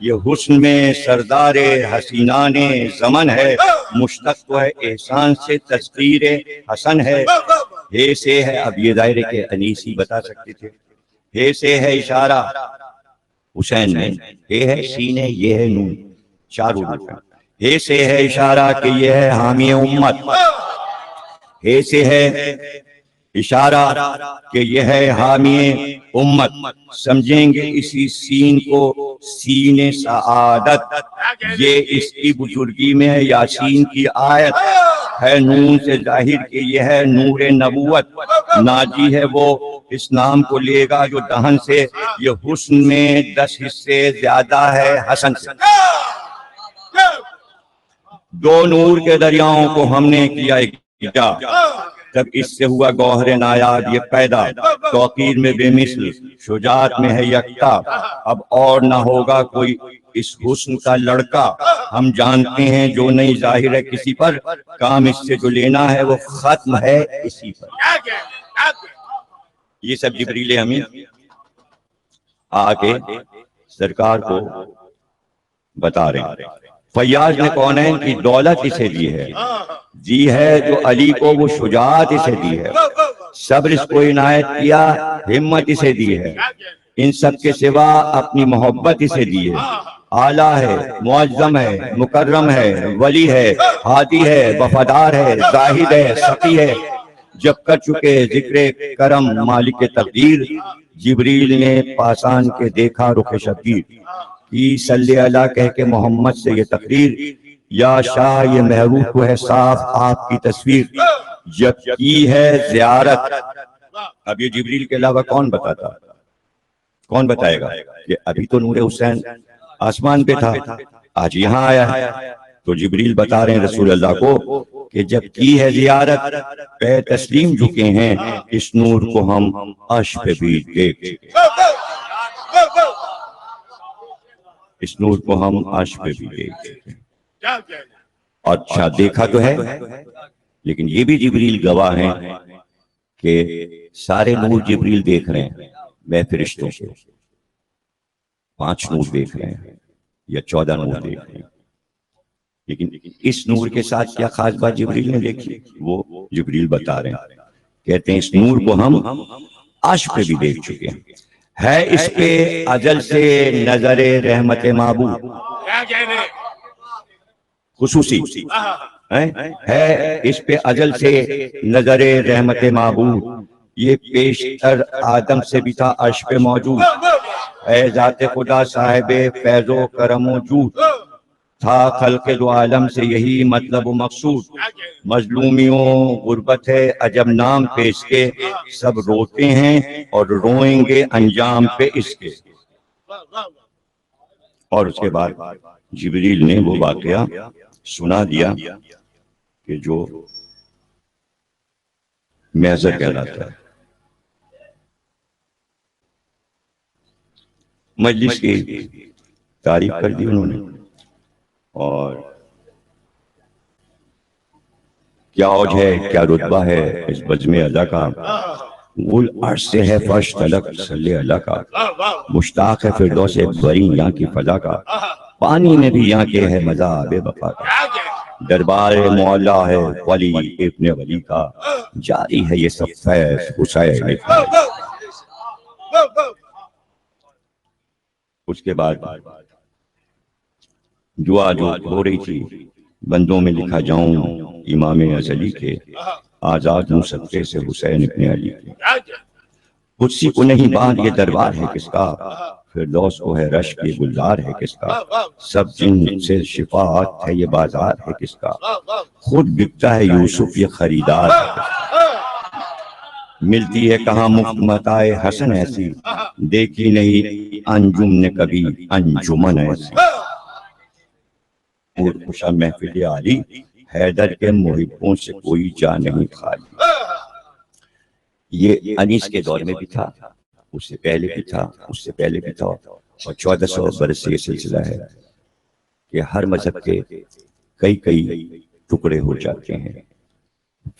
یہ حسن میں سردار حسینان زمن ہے، مشتق تو ہے احسان سے تذکیر حسن ہے، ہے سے ہے، اب یہ ظاہر ہے کہ انیسی بتا سکتے تھے، ہے سے ہے اشارہ حسین میں، ہے سینے یہ ہے نون، چار حروف ہیں، ہے سے ہے اشارہ کہ یہ ہے حامی امت، ہے سے ہے اشارہ کہ یہ ہے حامی امت، سمجھیں گے اسی سین کو سین سعادت، یہ اس کی بزرگی میں ہے یاسین کی آیت، ہے نون سے ظاہر کہ یہ ہے نور نبوت، ناجی ہے وہ اس نام کو لے گا جو دہن سے، یہ حسن میں 10 حصے زیادہ ہے حسن سے۔ دو نور کے دریاؤں کو ہم نے کیا اکٹھا، تب اس سے ہوا گوہر نایاب یہ پیدا، توقیر میں بے مثل، شجاعت میں ہے یکتا، اب اور نہ ہوگا کوئی اس حسن کا لڑکا، ہم جانتے ہیں جو نہیں ظاہر ہے کسی پر، کام اس سے جو لینا ہے وہ ختم ہے اسی پر۔ یہ سب جبریل امین آ کے سرکار کو بتا رہے ہیں۔ فیاض نے کونین کی دولت اسے دی ہے جو علی کو وہ شجاعت اسے دی ہے، صبر اس کو عنایت کیا، ہمت اسے دی ہے، ان سب کے سوا اپنی محبت اسے دی ہے، اعلیٰ ہے، معظم ہے، مکرم ہے، ولی ہے، ہادی ہے، وفادار ہے، زاہد ہے، سخی ہے، جب کر چکے ذکر کرم مالک تقدیر، جبریل نے پاسان کے دیکھا رخ شبیر، کی صلی اللہ کہہ کے محمد سے یہ تقریر، یا شاہ یہ محروف کو ہے صاف آپ کی تصویر، جب کی ہے زیارت۔ اب یہ جبریل کے علاوہ کون بتائے گا کہ ابھی تو نور حسین آسمان پہ تھا، آج یہاں آیا ہے، تو جبریل بتا رہے ہیں رسول اللہ کو کہ جب کی ہے زیارت، پہ تسلیم جھکے ہیں، اس نور کو ہم عرش پہ بھی دیکھ چکے، اس نور کو ہم عرش پہ بھی دیکھ چکے۔ اچھا دیکھا تو ہے، لیکن یہ بھی جبریل گواہ ہیں کہ سارے نور جبریل دیکھ رہے ہیں، میں فرشتوں سے 5 نور دیکھ رہے ہیں یا 14 نور دیکھ رہے ہیں، لیکن اس نور کے ساتھ کیا خاص بات جبریل نے دیکھی، وہ جبریل بتا رہے ہیں، کہتے ہیں اس نور کو ہم عرش پہ بھی دیکھ چکے ہیں، ہے اس پہ ازل سے نظر رحمت معبود، خصوصی ہے اس پہ ازل سے نظر رحمت معبود، یہ پیشتر آدم سے بھی تھا عرش پہ موجود، اے ذات خدا صاحب فیض و کرم و جود، تھا خلق دو عالم سے یہی مطلب و مقصود، مظلومیوں غربت ہے عجب نام پہ اس کے، سب روتے ہیں اور روئیں گے انجام پہ اس کے۔ اور اس کے بعد جبریل نے وہ واقعہ سنا دیا کہ جو محضر کہلاتا ہے۔ مجلس کی تعریف کر دی انہوں نے، اور کیا اوج ہے، کیا رتبہ ہے اس بزم ادا کا، غل عرش سے ہے فرش تلک صلی اللہ کا، مشتاق ہے فردوس بری یہاں کی فضا کا، پانی میں بھی یہاں کے ہے مزہ بے وفا کا، دربار معلا ہے ولی ابن ولی کا، جاری ہے یہ سب فیض حسین کا۔ اس کے بعد دعا جو ہو رہی تھی، بندوں میں لکھا جاؤں امام ازلی کے، آزاد ہوں صدقے سے حسین ابن علی کے، قدسی کو نہیں باندھ یہ دربار ہے کس کا، فردوس کو ہے رش کی گلزار ہے کس کا، سب جن سے شفاعت ہے یہ بازار ہے کس کا، خود بکتا ہے یوسف یہ خریدار ہے کس کا، ملتی ہے کہاں مفت متاع حسن ایسی، دیکھی نہیں انجم نے کبھی انجمن ایسی، اور خوشا محفل عالی، حیدر کے محبوں سے کوئی جا نہیں خالی۔ یہ انیس کے دور میں بھی تھا، اس سے پہلے بھی تھا، اس سے پہلے بھی تھا، اور 1400 برس سے یہ سلسلہ ہے کہ ہر مذہب کے کئی ٹکڑے ہو جاتے ہیں،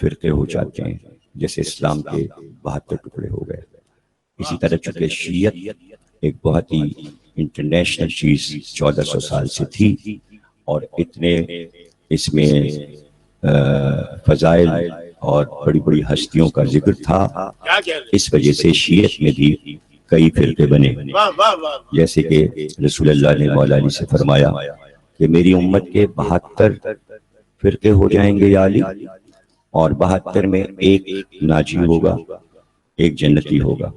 فرقے ہو جاتے ہیں، جیسے اسلام کے 72 ٹکڑے ہو گئے، اسی طرح چونکہ شیعت ایک بہت ہی انٹرنیشنل چیز 1400 سال سے تھی، اور اتنے اس میں فضائل اور بڑی بڑی ہستیوں کا ذکر تھا، اس وجہ سے شیعت میں بھی کئی فرقے بنے، جیسے کہ رسول اللہ نے مولا علی سے فرمایا کہ میری امت کے 72 فرقے ہو جائیں گے یا علی، اور 72 میں ایک ناجی ہوگا، ایک جنتی ہوگا،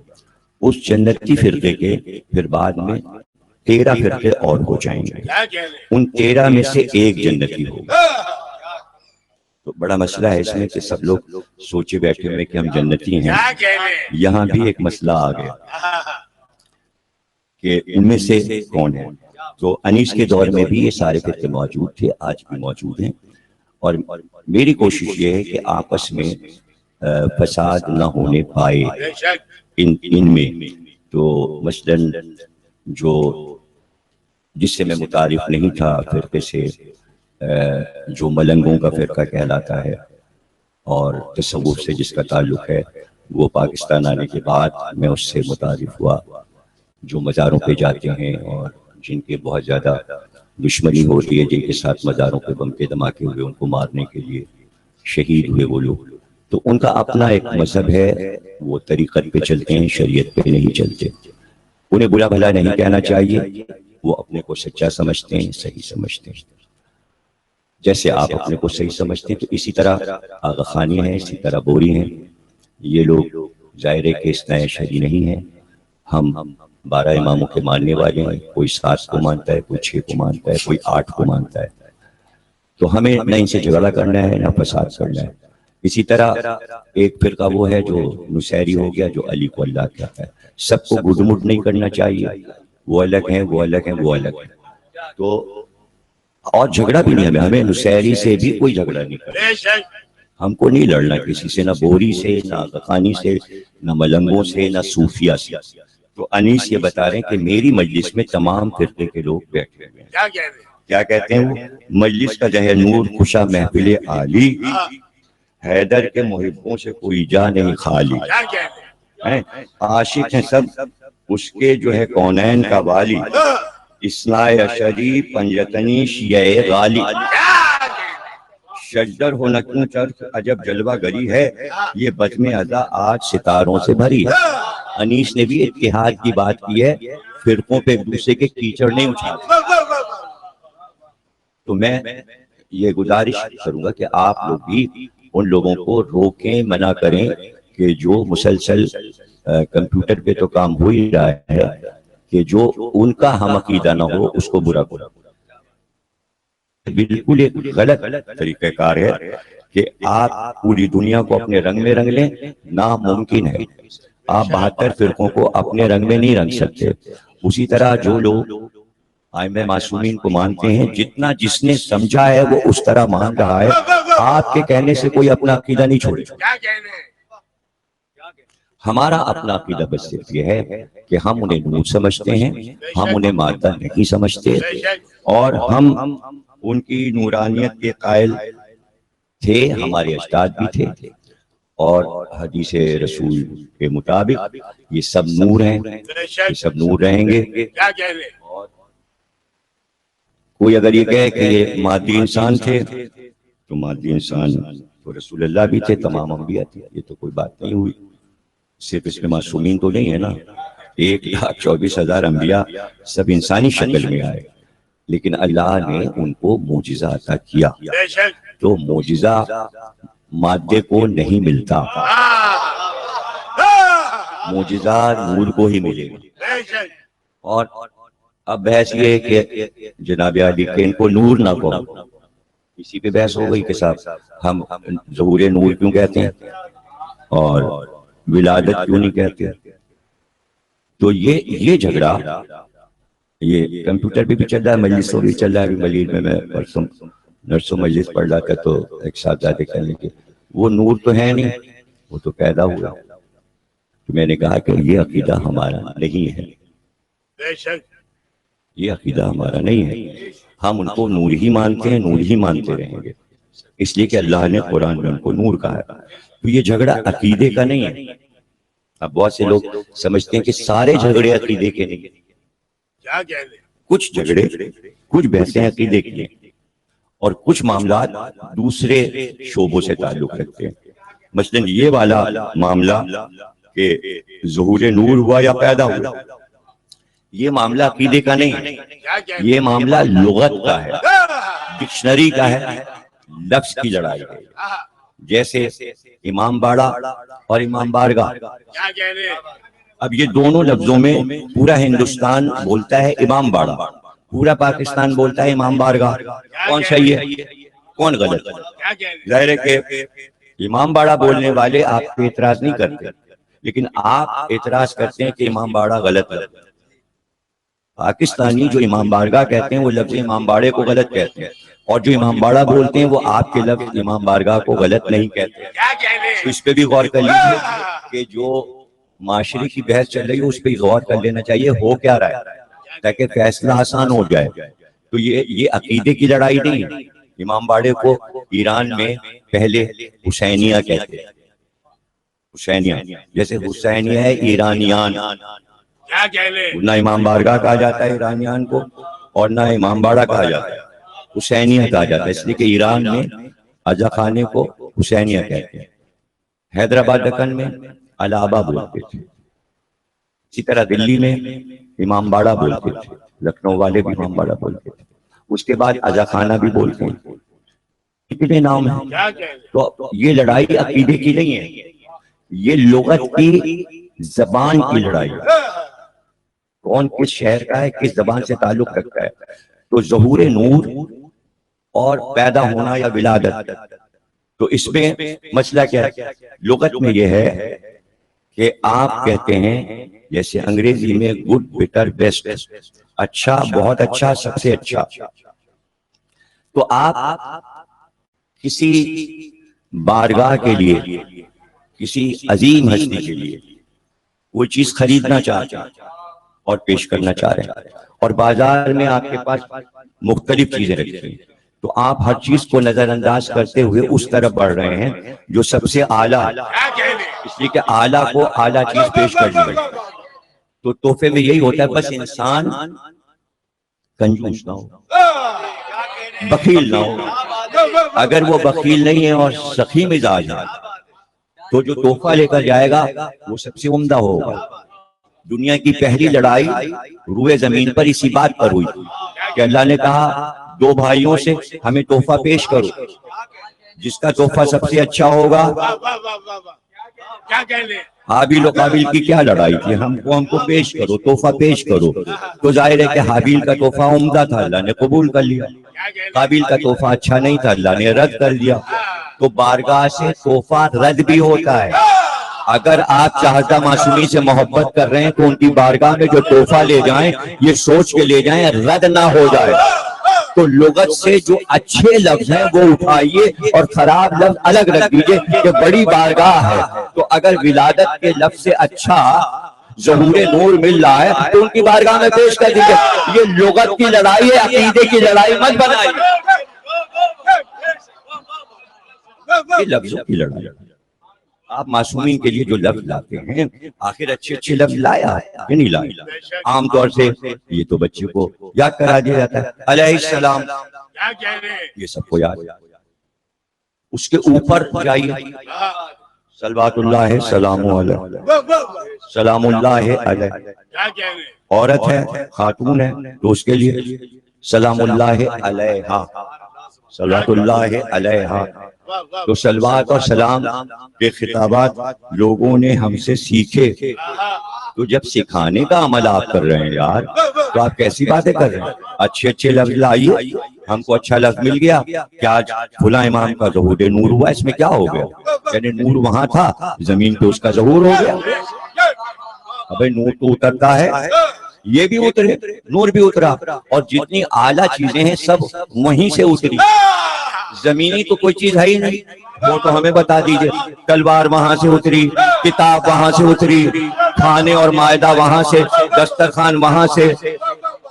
اس جنتی فرقے کے پھر بعد میں 13 فرقے اور ہو جائیں گے، ان 13 میں سے ایک جنتی ہوگا۔ تو بڑا مسئلہ ہے اس میں کہ سب لوگ سوچے بیٹھے ہوئے کہ ہم جنتی ہیں، یہاں بھی ایک مسئلہ آ گیا کہ ان میں سے کون ہے، تو انیس کے دور میں بھی یہ سارے فرقے موجود تھے، آج بھی موجود ہیں، اور میری کوشش یہ ہے کہ آپس میں فساد نہ ہونے پائے ان میں. تو مثلاً جو جس سے میں متعارف نہیں تھا فرقے سے، جو ملنگوں کا فرقہ کہلاتا ہے اور تصوف سے جس کا تعلق ہے، وہ پاکستان آنے کے بعد میں اس سے متعارف ہوا. جو مزاروں پہ جاتے ہیں اور جن کے بہت زیادہ دشمنی ہوتی ہے، جن کے ساتھ مزاروں پہ بم کے دھماکے ہوئے، ان کو مارنے کے لیے شہید ہوئے وہ لوگ، تو ان کا اپنا ایک مذہب ہے، وہ طریقت پہ چلتے ہیں، شریعت پہ نہیں چلتے. انہیں برا بھلا نہیں کہنا چاہیے، وہ اپنے کو سچا سمجھتے ہیں، صحیح سمجھتے ہیں. جیسے آپ اپنے کو صحیح سمجھتے ہیں، تو اسی طرح آغا خانی ہیں، اسی طرح بوری ہیں. یہ لوگ ظاہر ہے کہ اس نئے شہری نہیں ہیں. ہم 12 اماموں کے ماننے والے ہیں، کوئی 7 کو مانتا ہے، کوئی 6 کو مانتا ہے، کوئی 8 کو مانتا ہے. تو ہمیں نہ ان سے جھگڑا کرنا ہے، نہ فساد کرنا ہے. اسی طرح ایک فرقہ وہ ہے جو نصیری ہو گیا، جو علی کو اللہ کہتا ہے. سب کو گڈمٹ نہیں کرنا چاہیے، وہ الگ ہیں، وہ الگ ہیں، وہ الگ ہیں. تو اور جھگڑا بھی نہیں، ہمیں نصیری سے بھی کوئی جھگڑا نہیں کرنا. ہم کو نہیں لڑنا کسی سے، نہ بوری سے، نہ غخانی سے، نہ ملنگوں سے، نہ صوفیہ سے. تو انیس یہ بتا رہے ہیں کہ میری مجلس میں تمام فرقے کے لوگ بیٹھے ہوئے ہیں. کیا کہتے ہیں وہ؟ مجلس کا جہے نور خوشا محفل عالی، حیدر کے محبوں سے کوئی جا نہیں خالی. عاشق ہیں سب اس کے جو ہے کونین کا والی، اثنائے عشری پنجتنی شیعہ غالی. شجر ہو نکوں چرخ عجب جلوہ گری ہے، یہ بزم ازا آج ستاروں سے بھری ہے. انیس نے بھی اتحاد کی بات کی ہے، فرقوں پہ ایک دوسرے کے کیچڑ نہیں اچھالتے. تو میں یہ گزارش کروں گا کہ آپ لوگ بھی ان لوگوں کو روکیں، منع کریں کہ جو مسلسل کمپیوٹر پہ تو کام ہو ہی رہا ہے، کہ جو ان کا ہم عقیدہ نہ ہو اس کو برا کرو. بالکل ایک غلط طریقہ کار ہے کہ آپ پوری دنیا کو اپنے رنگ میں رنگ لیں، ناممکن ہے. آپ 72 فرقوں کو اپنے رنگ میں نہیں رنگ سکتے. اسی طرح جو لوگ ائمہ معصومین کو مانتے ہیں، جتنا جس نے سمجھا ہے وہ اس طرح مان رہا ہے. آپ کے کہنے سے کوئی اپنا عقیدہ نہیں چھوڑے. ہمارا اپنا عقیدہ بس صرف یہ ہے کہ ہم انہیں نور سمجھتے ہیں، ہم انہیں مادہ نہیں سمجھتے، اور ہم ان کی نورانیت کے قائل تھے، ہمارے اجداد بھی تھے. اور حدیث رسول کے مطابق یہ سب نور ہیں، یہ سب نور رہیں گے. کوئی اگر یہ کہے کہ یہ مادی انسان تھے، تو مادی انسان تو رسول اللہ بھی تھے، تمام انبیاء تھے. یہ تو کوئی بات نہیں ہوئی. صرف اس میں معصومین تو نہیں ہے نا. 1,24,000 انبیاء سب انسانی شکل میں آئے، لیکن اللہ نے ان کو معجزہ عطا کیا. تو معجزہ مادے کو نہیں ملتا، معجزہ نور کو ہی ملے گا. اور اب بحث یہ ہے کہ جناب علی کہ ان کو نور نہ کہو. اسی پہ بحث ہو گئی کہ صاحب ہم ظہور نور کیوں کہتے ہیں اور ولادت کیوں نہیں کہتے. تو یہ جھگڑا یہ کمپیوٹر پہ بھی چل رہا ہے، مجلسوں بھی چل رہا ہے. ملیل میں پرسوں نرسوں مجلس پڑھ رہا تھا تو ایک صاحبزادے کہنے کہ وہ نور تو ہے نہیں، وہ تو پیدا ہوا. تو میں نے کہا کہ یہ عقیدہ ہمارا نہیں ہے، یہ عقیدہ ہمارا نہیں ہے. ہم ان کو نور ہی مانتے ہیں، نور ہی مانتے رہیں گے، اس لیے کہ اللہ نے قرآن میں ان کو نور کہا ہے. تو یہ جھگڑا عقیدے کا نہیں ہے. اب بہت سے لوگ سمجھتے ہیں کہ سارے جھگڑے عقیدے کے نہیں. کچھ جھگڑے، کچھ بحثیں عقیدے کی ہیں، اور کچھ معاملات دوسرے شعبوں سے تعلق رکھتے ہیں. مثلا یہ والا معاملہ کہ ظہور نور ہوا یا پیدا ہوا، یہ معاملہ عقیدے کا نہیں ہے. یہ معاملہ لغت کا ہے، ڈکشنری کا ہے، لفظ کی لڑائی ہے. جیسے امام باڑہ اور امام بارگاہ. اب یہ دونوں لفظوں میں پورا ہندوستان بولتا ہے امام باڑہ، پورا پاکستان بولتا ہے امام بارگاہ. کون صحیح ہے، کون غلط ہے؟ ظاہر ہے کہ امام باڑہ بولنے والے آپ پہ اعتراض نہیں کرتے، لیکن آپ اعتراض کرتے ہیں کہ امام باڑہ غلط ہے. پاکستانی جو امام بارگاہ کہتے ہیں وہ لفظ امام باڑے کو غلط کہتے ہیں، اور جو امام باڑہ بولتے ہیں وہ آپ کے لفظ امام بارگاہ کو غلط نہیں کہتے۔ تو اس پہ بھی غور کر لیجیے کہ جو معاشرے کی بحث چل رہی ہے اس پہ غور کر لینا چاہیے ہو کیا رہا ہے، تاکہ فیصلہ آسان ہو جائے۔ تو یہ عقیدے کی لڑائی نہیں ہے۔ امام باڑے کو ایران میں پہلے حسینیہ کہتے ہیں، حسینیہ، جیسے حسینیہ ہے ایرانیان، نہ امام بارگاہ کہا جاتا ہے ایرانیان کو اور نہ امام باڑہ کہا جاتا ہے، حسینیہ کہا جاتا ہے، اس لیے کہ ایران میں عزا خانے کو حسینیہ کہتے ہیں۔ حیدرآباد دکن میں علابہ بولتے تھے، اسی طرح دلی میں امام باڑہ بولتے تھے، لکھنؤ والے بھی امام باڑہ بولتے تھے، اس کے بعد عزا خانہ بھی بولتے ہیں، کتنے نام ہیں۔ تو یہ لڑائی عقیدے کی نہیں ہے، یہ لغت کی زبان کی لڑائی ہے، کون کس شہر کا ہے، کس زبان سے تعلق رکھتا ہے۔ تو ظہور نور اور پیدا ہونا یا ولادت، تو اس میں مسئلہ کیا ہے؟ لغت میں یہ ہے کہ آپ کہتے ہیں جیسے انگریزی میں گڈ بیٹر بیسٹ، اچھا بہت اچھا سب سے اچھا، تو آپ کسی بارگاہ کے لیے، کسی عظیم ہستی کے لیے وہ چیز خریدنا چاہتے ہیں اور پیش کرنا چاہ رہے ہیں، اور بازار میں آپ کے پاس مختلف چیزیں رکھی ہیں، تو آپ ہر چیز کو نظر انداز کرتے ہوئے اس طرف بڑھ رہے ہیں جو سب سے اعلیٰ، اس لیے کہ اعلیٰ کو اعلیٰ چیز پیش کرنی ہے۔ تو تحفے میں یہی ہوتا ہے، بس انسان کنجوس نہ ہو، بخیل نہ ہو۔ اگر وہ بخیل نہیں ہے اور سخی مزاج ہے تو جو تحفہ لے کر جائے گا وہ سب سے عمدہ ہوگا۔ دنیا کی پہلی لڑائی روئے زمین پر اسی بات پر ہوئی کہ اللہ نے کہا دو بھائیوں سے ہمیں تحفہ پیش کرو، جس کا تحفہ سب سے اچھا ہوگا۔ حابیل و قابیل کی کیا لڑائی تھی، ہم کو پیش کرو، تحفہ پیش کرو، تو ظاہر ہے کہ حابیل کا تحفہ عمدہ تھا، اللہ نے قبول کر لیا، قابیل کا تحفہ اچھا نہیں تھا، اللہ نے رد کر دیا۔ تو بارگاہ سے تحفہ رد بھی ہوتا ہے۔ اگر آپ شاہزادہ معصومی سے محبت کر رہے ہیں تو ان کی بارگاہ میں جو تحفہ لے جائیں یہ سوچ کے لے جائیں رد نہ ہو جائے۔ تو لغت سے جو اچھے لفظ ہیں وہ اٹھائیے اور خراب لفظ الگ رکھ دیجئے کہ بڑی بارگاہ ہے، تو اگر ولادت کے لفظ سے اچھا ظہور نور مل رہا ہے تو ان کی بارگاہ میں پیش کر دیجئے۔ یہ لغت کی لڑائی ہے، عقیدے کی لڑائی مت بنائیے، یہ لفظوں کی لڑائی۔ آپ معصومین کے لیے جو لفظ لاتے ہیں آخر اچھے اچھے لفظ لایا ہے نہیں لایا، عام طور سے یہ تو بچے کو یاد کرا دیا جاتا ہے علیہ السلام، یہ سب کو یاد، اس کے اوپر جائیے صلوات اللہ سلام علیہ، سلام اللہ علیہ، عورت ہے خاتون ہے تو اس کے لیے سلام اللہ علیہا، صلوات اللہ علیہا۔ تو صلوات اور سلام کے خطابات لوگوں نے ہم سے سیکھے، تو جب سکھانے کا عمل آپ کر رہے ہیں یار تو آپ کیسی باتیں کر رہے ہیں؟ اچھے اچھے لفظ لائیے، ہم کو اچھا لفظ مل گیا کہ آج فلاں امام کا ظہور نور ہوا، اس میں کیا ہو گیا؟ یعنی نور وہاں تھا، زمین پہ اس کا ظہور ہو گیا۔ ابھی نور تو اترتا ہے، یہ بھی اترے، نور بھی اترا، اور جتنی اعلیٰ چیزیں ہیں سب وہیں سے اتری، زمینی تو کوئی چیز ہے ہی نہیں، وہ تو ہمیں بتا دیجئے۔ تلوار وہاں سے اتری، کتاب وہاں سے اتری، کھانے اور مائدہ وہاں سے، دسترخوان وہاں سے،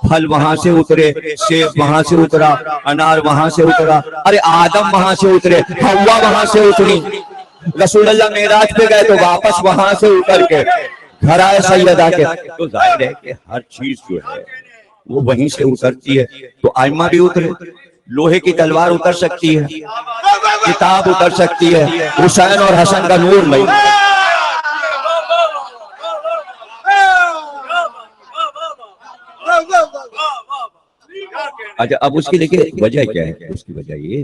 پھل وہاں سے اترے، سیب وہاں سے اترا، انار وہاں سے اترا، ارے آدم وہاں سے اترے، حوا وہاں سے اتری، رسول اللہ معراج پہ گئے تو واپس وہاں سے اتر کے گھر آئے سیدہ کے۔ تو ظاہر ہے کہ ہر چیز جو ہے وہ وہیں سے اترتی ہے۔ تو ائمہ بھی اترے، لوہے کی تلوار اتر سکتی ہے، کتاب اتر سکتی ہے، حسین اور حسن کا نور نہیں۔ اچھا اب اس کی دیکھیں وجہ کیا ہے؟ اس کی وجہ یہ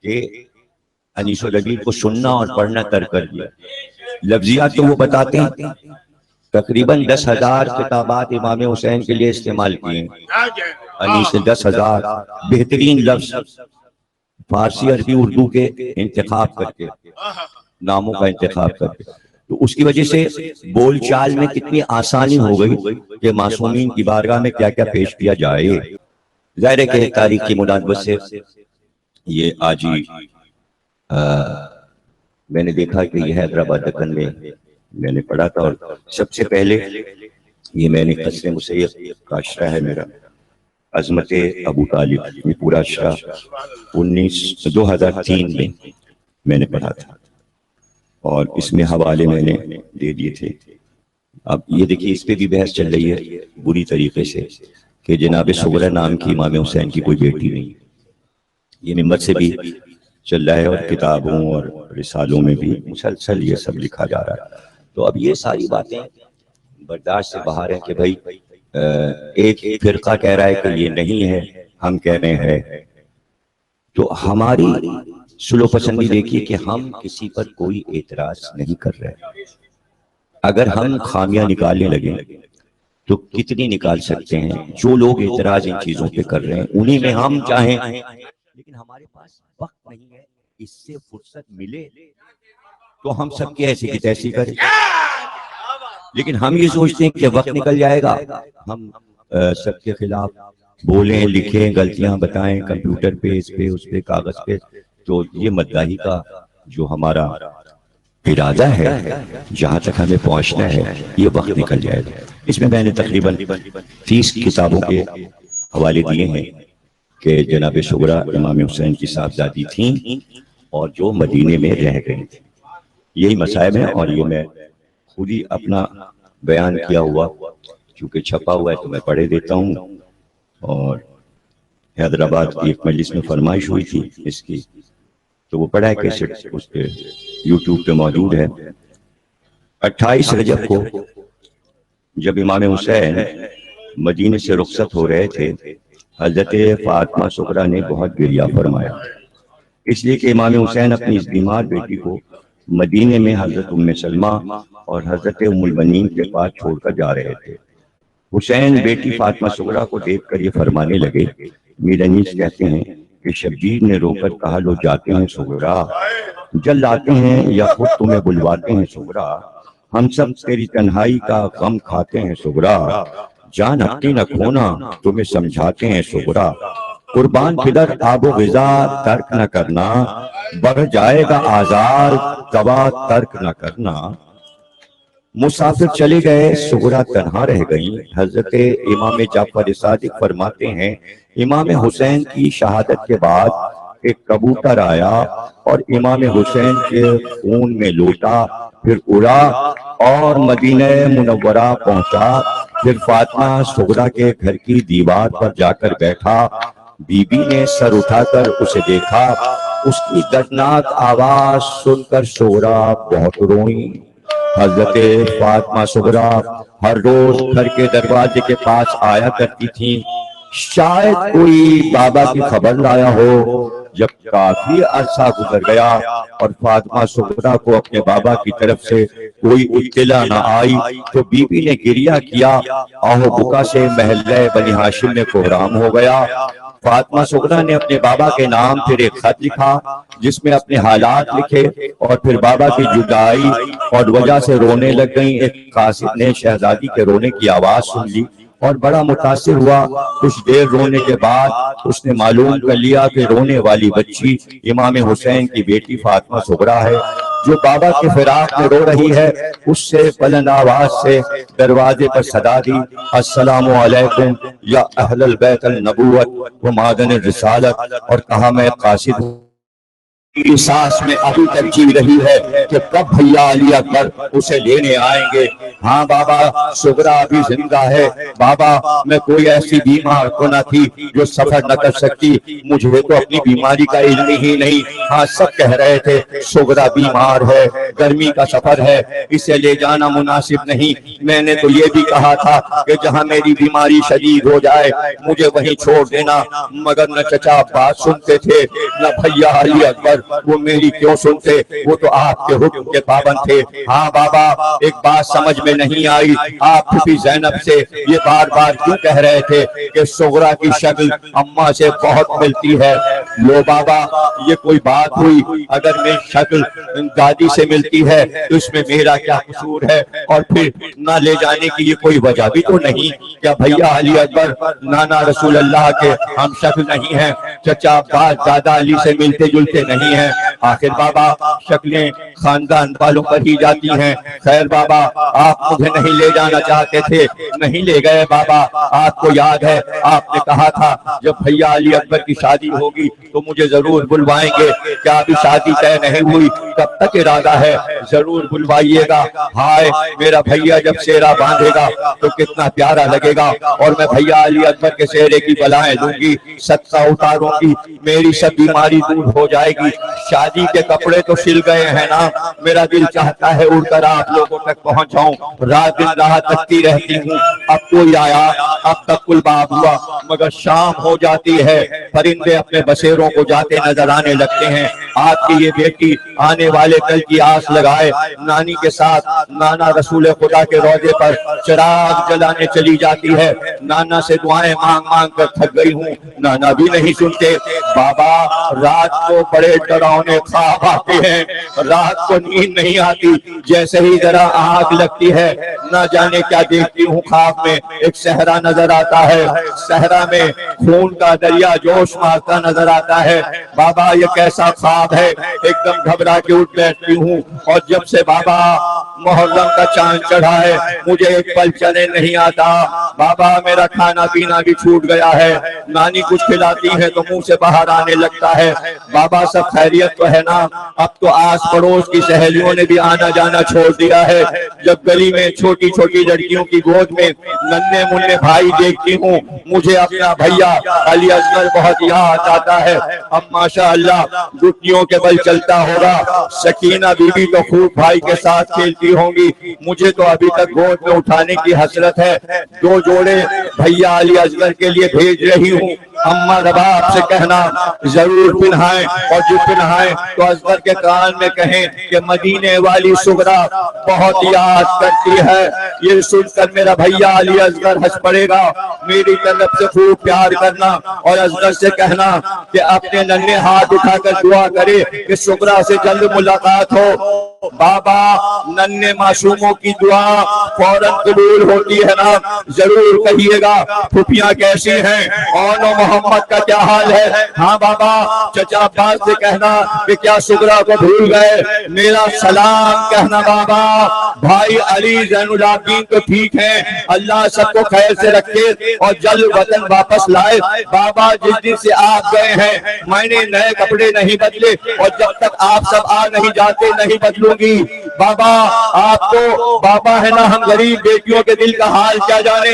کہ انیس و جدید کو سننا اور پڑھنا ترک کر دیا۔ لفظیات تو وہ بتاتے ہیں، تقریباً 10,000 خطابات امام حسین کے لیے استعمال کیے ہیں، انیس سے 10,000 بہترین لفظ فارسی عربی اردو کے انتخاب کر کے، ناموں کا انتخاب کر کے۔ تو اس کی وجہ سے بول چال میں کتنی آسانی ہو گئی کہ معصومین کی بارگاہ میں کیا کیا پیش کیا جائے. ظاہر ہے کہ تاریخ کی مناسبت سے یہ آج ہی میں نے دیکھا کہ یہ حیدرآباد دکن میں نے پڑھا تھا، اور سب سے پہلے یہ میں نے قصر مسیب کا اشرا ہے میرا، عظمت ابو طالب، یہ پورا اشرا 2003 میں نے پڑھا تھا، اور اس میں حوالے میں نے دے دیے تھے. اب یہ دیکھیے اس پہ بھی بحث چل رہی ہے بری طریقے سے کہ جناب صغرا نام کی امام حسین کی کوئی بیٹی نہیں. یہ ممبر سے بھی چل رہا ہے اور کتابوں اور رسالوں میں بھی مسلسل یہ سب لکھا جا رہا ہے. تو اب یہ ساری باتیں برداشت سے باہر ہیں کہ بھائی ایک فرقہ کہہ رہا ہے کہ یہ نہیں ہے، ہم کہہ رہے ہیں. تو ہماری سلو پسندی دیکھیے کہ ہم کسی پر کوئی اعتراض نہیں کر رہے. اگر ہم خامیاں نکالنے لگیں تو کتنی نکال سکتے ہیں؟ جو لوگ اعتراض ان چیزوں پہ کر رہے ہیں انہی میں ہم چاہیں، لیکن ہمارے پاس وقت نہیں ہے. اس سے فرصت ملے تو ہم سب کی ایسی کی تیسی کریں، لیکن ہم یہ سوچتے ہیں کہ وقت نکل جائے گا، ہم سب کے خلاف بولیں، لکھیں، غلطیاں بتائیں کمپیوٹر پہ، اس پہ، اس پہ، کاغذ پہ. تو یہ مداحی کا جو ہمارا ارادہ ہے، جہاں تک ہمیں پہنچنا ہے، یہ وقت نکل جائے گا. اس میں میں نے تقریباً 30 کتابوں کے حوالے دیے ہیں کہ جناب صغرا امام حسین کی صاحبزادی تھیں اور جو مدینے میں رہ گئی تھیں. یہی مسائل ہیں، اور یہ میں خود ہی اپنا بیان کیا ہوا چونکہ چھپا ہوا ہے تو میں پڑھے دیتا ہوں. اور حیدرآباد کی ایک مجلس میں فرمائش ہوئی تھی اس کی، تو وہ پڑھا ہے کیسٹ اس پہ یوٹیوب پہ موجود ہے. 28 رجب کو جب امام حسین مدینے سے رخصت ہو رہے تھے، حضرت فاطمہ صغرا نے بہت گریہ فرمایا، اس لیے کہ امام حسین اپنی اس بیمار بیٹی کو مدینے میں حضرت ام سلمہ اور حضرت ام البنین کے پاس چھوڑ کر جا رہے تھے. حسین بیٹی فاطمہ صغرا کو دیکھ کر یہ فرمانے لگے. میر انیس کہتے ہیں کہ شبیر نے رو کر کہا، لو جاتے ہیں صغرا، جل آتے ہیں یا خود تمہیں بلواتے ہیں صغرا، ہم سب تیری تنہائی کا غم کھاتے ہیں صغرا، جان اپنی نہ کھونا تمہیں سمجھاتے ہیں صغرا، قربان پدر آب و غذا ترک نہ کرنا، بڑھ جائے گا آزار دوا ترک نہ کرنا. مسافر چلے گئے، صغرا تنہا رہ گئیں. حضرت امام جعفر صادق فرماتے ہیں امام حسین کی شہادت کے بعد ایک کبوتر آیا اور امام حسین کے خون میں لوٹا، پھر اڑا اور مدینہ منورہ پہنچا. پھر فاطمہ صغرا کے گھر کی دیوار پر جا کر بیٹھا. بی بی نے سر اٹھا کر اسے دیکھا، اس کی دردناک آواز سن کر صغرا بہت روئیں. حضرت فاطمہ صغرا ہر روز گھر کے دروازے کے پاس آیا کرتی تھیں، شاید کوئی بابا کی خبر لایا ہو. جب کافی عرصہ گزر گیا اور فاطمہ صغرا کو اپنے بابا کی طرف سے کوئی اطلاع نہ آئی تو بی بی نے گریہ کیا. آہ و بکا سے محلہ بنی ہاشم میں کوہرام ہو گیا. فاطمہ صغرا نے اپنے بابا کے نام پھر ایک خط لکھا جس میں اپنے حالات لکھے اور پھر بابا کی جدائی اور وجہ سے رونے لگ گئیں. ایک قاصد نے شہزادی کے رونے کی آواز سن لی اور بڑا متاثر ہوا. کچھ دیر رونے کے بعد اس نے معلوم کر لیا کہ رونے والی بچی امام حسین کی بیٹی فاطمہ صغرا ہے جو بابا کے فراق میں رو رہی ہے. اس سے بلند آواز سے دروازے پر صدا دی، السلام علیکم یا اہل البیت النبوت و معدن الرسالت، اور کہا میں قاصد ہوں. سانس میں ابھی تک جی رہی ہے کہ کب بھیا علی اکبر اسے لینے آئیں گے. ہاں بابا، صغرا ابھی زندہ ہے. بابا، میں کوئی ایسی بیمار تو نہ تھی جو سفر نہ کر سکتی، مجھے تو اپنی بیماری کا علم ہی نہیں. ہاں سب کہہ رہے تھے صغرا بیمار ہے، گرمی کا سفر ہے، اسے لے جانا مناسب نہیں. میں نے تو یہ بھی کہا تھا کہ جہاں میری بیماری شدید ہو جائے مجھے وہیں چھوڑ دینا، مگر نہ چچا بات سنتے تھے نہ بھیا علی اکبر وہ میری کیوں سنتے، وہ تو آپ کے حکم کے پابند تھے. ہاں بابا، ایک بات سمجھ میں نہیں آئی، آپ پھوپھی زینب سے یہ بار بار کیوں کہہ رہے تھے کہ صغرا کی شکل اماں سے بہت ملتی ہے؟ لو بابا یہ کوئی بات ہوئی، اگر میں شکل دادی سے ملتی ہے تو اس میں میرا کیا قصور ہے؟ اور پھر نہ لے جانے کی یہ کوئی وجہ بھی تو نہیں، کیا بھیا علی اکبر نانا رسول اللہ کے ہم شکل نہیں ہیں؟ چچا عباس دادا علی سے ملتے جلتے نہیں ہیں؟ آخر بابا شکلیں خاندان والوں پر ہی جاتی ہیں۔ خیر بابا آپ مجھے نہیں لے جانا چاہتے تھے، نہیں لے گئے بابا۔ آپ کو یاد ہے آپ نے کہا تھا جب بھیا علی اکبر کی شادی ہوگی تو مجھے ضرور بلوائیں گے، کیا ابھی شادی طے نہیں ہوئی؟ کب تک ارادہ ہے؟ ضرور بلوائیے گا۔ ہائے میرا بھیا جب سیرا باندھے گا تو کتنا پیارا لگے گا، اور میں بھیا علی اکبر کے سیرے کی بلائیں لوں گی، صدقہ اتاروں گی، میری سب بیماری دور ہو جائے گی۔ شادی کے کپڑے تو سل گئے ہیں نا، میرا دل چاہتا ہے اڑ کر آپ لوگوں تک پہنچ جاؤں، رات دن راہ تکتی رہتی ہوں، اب کوئی آیا، اب تک کل باب ہوا، مگر شام ہو جاتی ہے، پرندے اپنے بسیروں کو جاتے نظر آنے لگتے ہیں۔ آپ کی یہ بیٹی آنے والے کل کی آس لگائے نانی کے ساتھ نانا رسول خدا کے روضے پر چراغ جلانے چلی جاتی ہے۔ نانا سے دعائیں مانگ مانگ کر تھک گئی ہوں، نانا بھی نہیں سنتے۔ بابا رات کو بڑے ڈراؤنے خواب آتے ہیں، رات کو نیند نہیں آتی، جیسے ہی ذرا آگ لگتی ہے نہ جانے کیا دیکھتی ہوں، خواب میں ایک صحرا نظر آتا ہے، صحرا میں خون کا دریا جوش مارتا نظر آتا ہے۔ بابا یہ کیسا خواب ہے؟ ایک دم گھبرا کے اٹھ بیٹھتی ہوں، اور جب سے بابا محرم کا چاند چڑھا ہے مجھے ایک پل چلے نہیں آتا۔ بابا میرا کھانا پینا بھی چھوٹ گیا ہے، نانی کچھ کھلاتی ہے تو منہ سے باہر آنے لگتا ہے۔ بابا سب خیریت تو ہے نا؟ اب تو آس پڑوس کی سہیلیوں نے بھی آنا جانا چھوڑ دیا ہے۔ جب گلی میں چھوٹی چھوٹی لڑکیوں کی گود میں ننھے منھے بھائی دیکھتی ہوں مجھے اپنا بھیا علی اصغر بہت یاد آتا ہے۔ اب ماشاءاللہ گھٹنوں کے بل چلتا ہوگا، سکینہ بی بی تو خوب بھائی کے ساتھ کھیلتی ہوں گی، مجھے تو ابھی تک گود میں اٹھانے کی حسرت ہے۔ دو جوڑے بھیا علی اصغر کے لیے بھیج رہی ہوں، اماں رباب سے کہنا ضرور پہنائیں، اور جو پہنائیں تو اصغر کے کان میں کہیں کہ مدینے والی سغرا بہت یاد کرتی ہے۔ یہ سن کر میرا بھیا علی اصغر ہنس پڑے گا، میری طرف سے خوب پیار کرنا، اور اصغر سے کہنا کہ اپنے ننھے ہاتھ اٹھا کر دعا کرے کہ سغرا سے جلد ملاقات ہو۔ بابا ننھے معصوموں کی دعا فوراً قبول ہوتی ہے نا؟ ضرور کہیے گا پھوپھیاں کیسی ہیں، اور محمد کا کیا حال ہے؟ ہاں بابا چچا عباس سے کہنا کہ کیا سغرا کو بھول گئے، میرا سلام کہنا بابا۔ بھائی علی زین العابدین تو ٹھیک ہیں، اللہ سب کو خیر سے رکھے اور جلد وطن واپس لائے۔ بابا جس دن سے آپ گئے ہیں میں نے نئے کپڑے نہیں بدلے، اور جب تک آپ سب آ نہیں جاتے نہیں بدلوں گی۔ بابا آپ تو بابا ہے نا، ہم غریب بیٹیوں کے دل کا حال کیا جانے،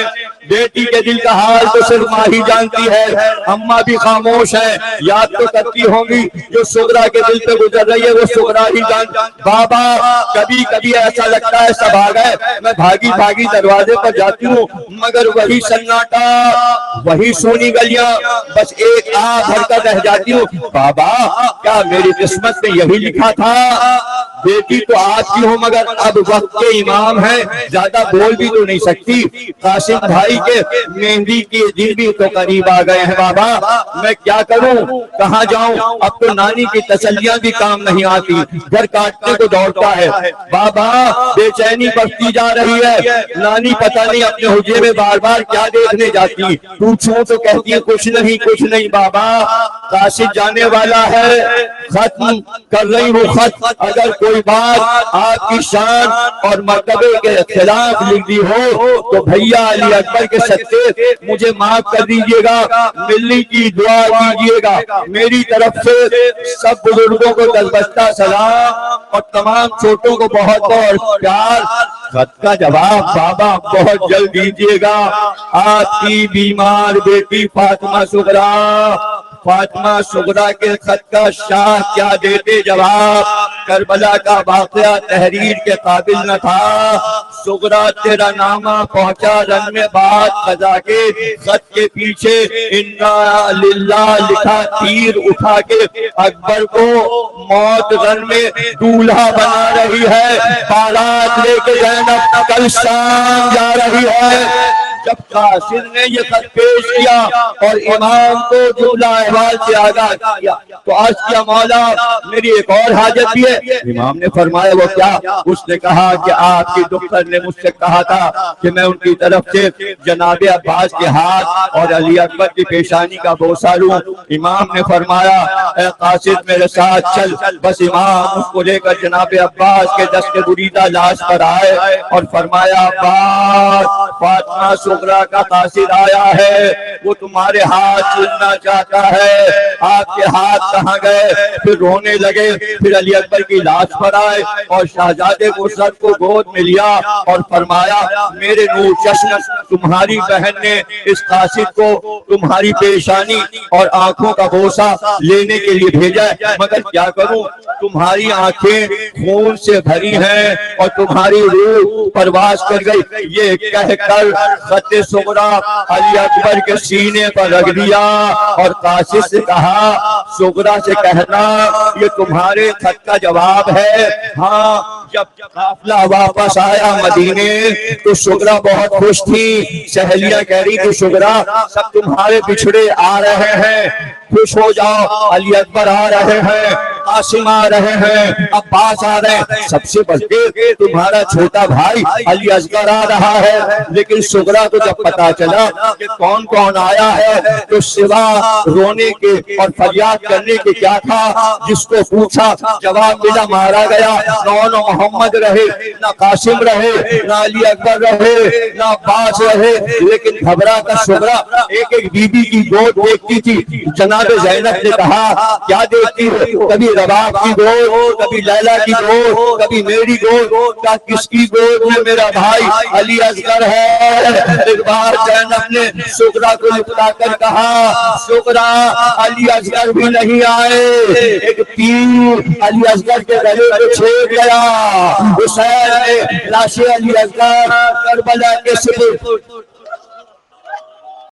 بیٹی کے دل کا حال تو صرف ماں ہی جانتی ہے۔ اماں بھی خاموش ہیں، یاد تو کرتی ہوں گی جو سغرا کے دل پہ گزر رہی ہے وہ سغرا ہی جانتی۔ بابا کبھی کبھی ایسا لگتا ہے سب آ گئے، میں بھاگی بھاگی دروازے پر جاتی ہوں مگر وہی سناٹا، وہی سونی گلیاں، بس ایک آہ بھر کر رہ جاتی ہوں۔ بابا کیا میری قسمت میں یہی لکھا تھا؟ بیٹی تو آپ کی ہوں مگر اب وقت کے امام ہیں، زیادہ بول بھی تو نہیں سکتی۔ قاسم بھائی کے مہندی کے دن بھی تو قریب آ گئے ہیں بابا، میں کیا کروں، کہاں جاؤں؟ اب تو نانی کی تسلیاں بھی کام نہیں آتی، گھر کاٹنے کو دوڑتا ہے۔ بابا بے چینی بڑھتی جا رہی ہے، نانی پتہ نہیں اپنے حجرے میں بار بار کیا دیکھنے جاتی، پوچھوں تو کہتی ہے کچھ نہیں کچھ نہیں۔ بابا قاصد جانے والا ہے، ختم کر رہی ہوں خط، اگر کوئی بات آپ کی شان اور مرتبے کے خلاف لکھی ہو تو بھیا علی اکبر کے صدقے مجھے معاف کر دیجئے گا، ملنے کی دعا کیجئے گا۔ میری طرف سے سب بزرگوں کو دلبستہ سلام، اور تمام چھوٹوں کو بہت بہت پیار۔ خط کا جواب بابا بہت جلد دیجئے گا، آپ کی بیمار بیٹی فاطمہ سغرا۔ فاطمہ سغرا کے خط کا شاہ کیا دیتے جواب، کربلا کا واقعہ تحریر کے قابل نہ تھا۔ سغرا تیرا نامہ پہنچا رن میں بات قضا کے، خط کے پیچھے انا للہ لکھا تیر اٹھا کے، اکبر کو موت رن میں دولہا بنا رہی ہے، بارات لے کے زینب کل شام جا رہی ہے۔ جب قاصد نے یہ خط پیش کیا اور امام کو جملہ احوال سے آگاہ کیا تو عرض کیا مولا میری ایک اور حاجت بھی ہے۔ امام نے فرمایا وہ کیا؟ اس نے کہا کہ آپ کی دختر نے مجھ سے کہا تھا کہ میں ان کی طرف سے جناب عباس کے ہاتھ اور علی اکبر کی پیشانی کا بوسہ لوں۔ امام نے فرمایا اے قاصد میرے ساتھ چل۔ بس امام اس کو لے کر جناب عباس کے دست بریدہ لاش پر آئے اور فرمایا عباس فاطمہ صغرا کا قاصد آیا ہے، وہ تمہارے ہاتھ چھونا چاہتا ہے۔ آپ کے ہاتھ کہاں گئے؟ پھر رونے لگے۔ پھر علی اکبر کی لاش پر آئے اور شہزادے مرشد کو گود میں لیا اور فرمایا میرے نور چشم تمہاری بہن نے اس قاصد کو تمہاری پیشانی اور آنکھوں کا بوسہ لینے کے لیے بھیجا ہے، مگر کیا کروں تمہاری آنکھیں خون سے بھری ہیں اور تمہاری روح پرواز کر گئی۔ یہ کہہ کر خط صغرا علی اکبر کے سینے پر رکھ دیا اور قاصد سے کہا صغرا سے کہنا یہ تمہارے خط کا جواب ہے۔ ہاں جب قافلہ واپس آیا مدینے تو صغرا بہت خوش تھی۔ سہیلیاں کہہ رہی تھی صغرا سب تمہارے بچھڑے آ رہے ہیں، خوش ہو جاؤ، علی اکبر آ رہے ہیں، قاسم آ رہے ہیں، عباس آ رہے ہیں، سب سے بڑھ کے تمہارا چھوٹا بھائی علی اصغر آ رہا ہے۔ لیکن صغرا کو جب پتا چلا کہ کون کون آیا ہے تو سوا رونے کے اور فریاد کرنے کے کیا تھا؟ جس کو پوچھا جواب ملا مارا گیا۔ نہ محمد رہے، نہ قاسم رہے، نہ علی اکبر رہے، نہ عباس رہے۔ لیکن گھبرا کر صغرا ایک ایک بی بی کی گود دیکھتی تھی۔ جناب زینب نے کہا کیا دیکھتی ہے؟ کبھی رباب کی گود، کبھی لیلا کی گود، کبھی میری گود، کیا کس کی گود میں میرا بھائی علی اصغر ہے؟ ایک بار زینب نے صغرا کو لپٹا کر کہا صغرا علی اصغر بھی نہیں آئے۔ ایک تیر علی اصغر کے گلے کو چھید گیا۔ حسین نے لاش علی اصغر کربلا کے سپرد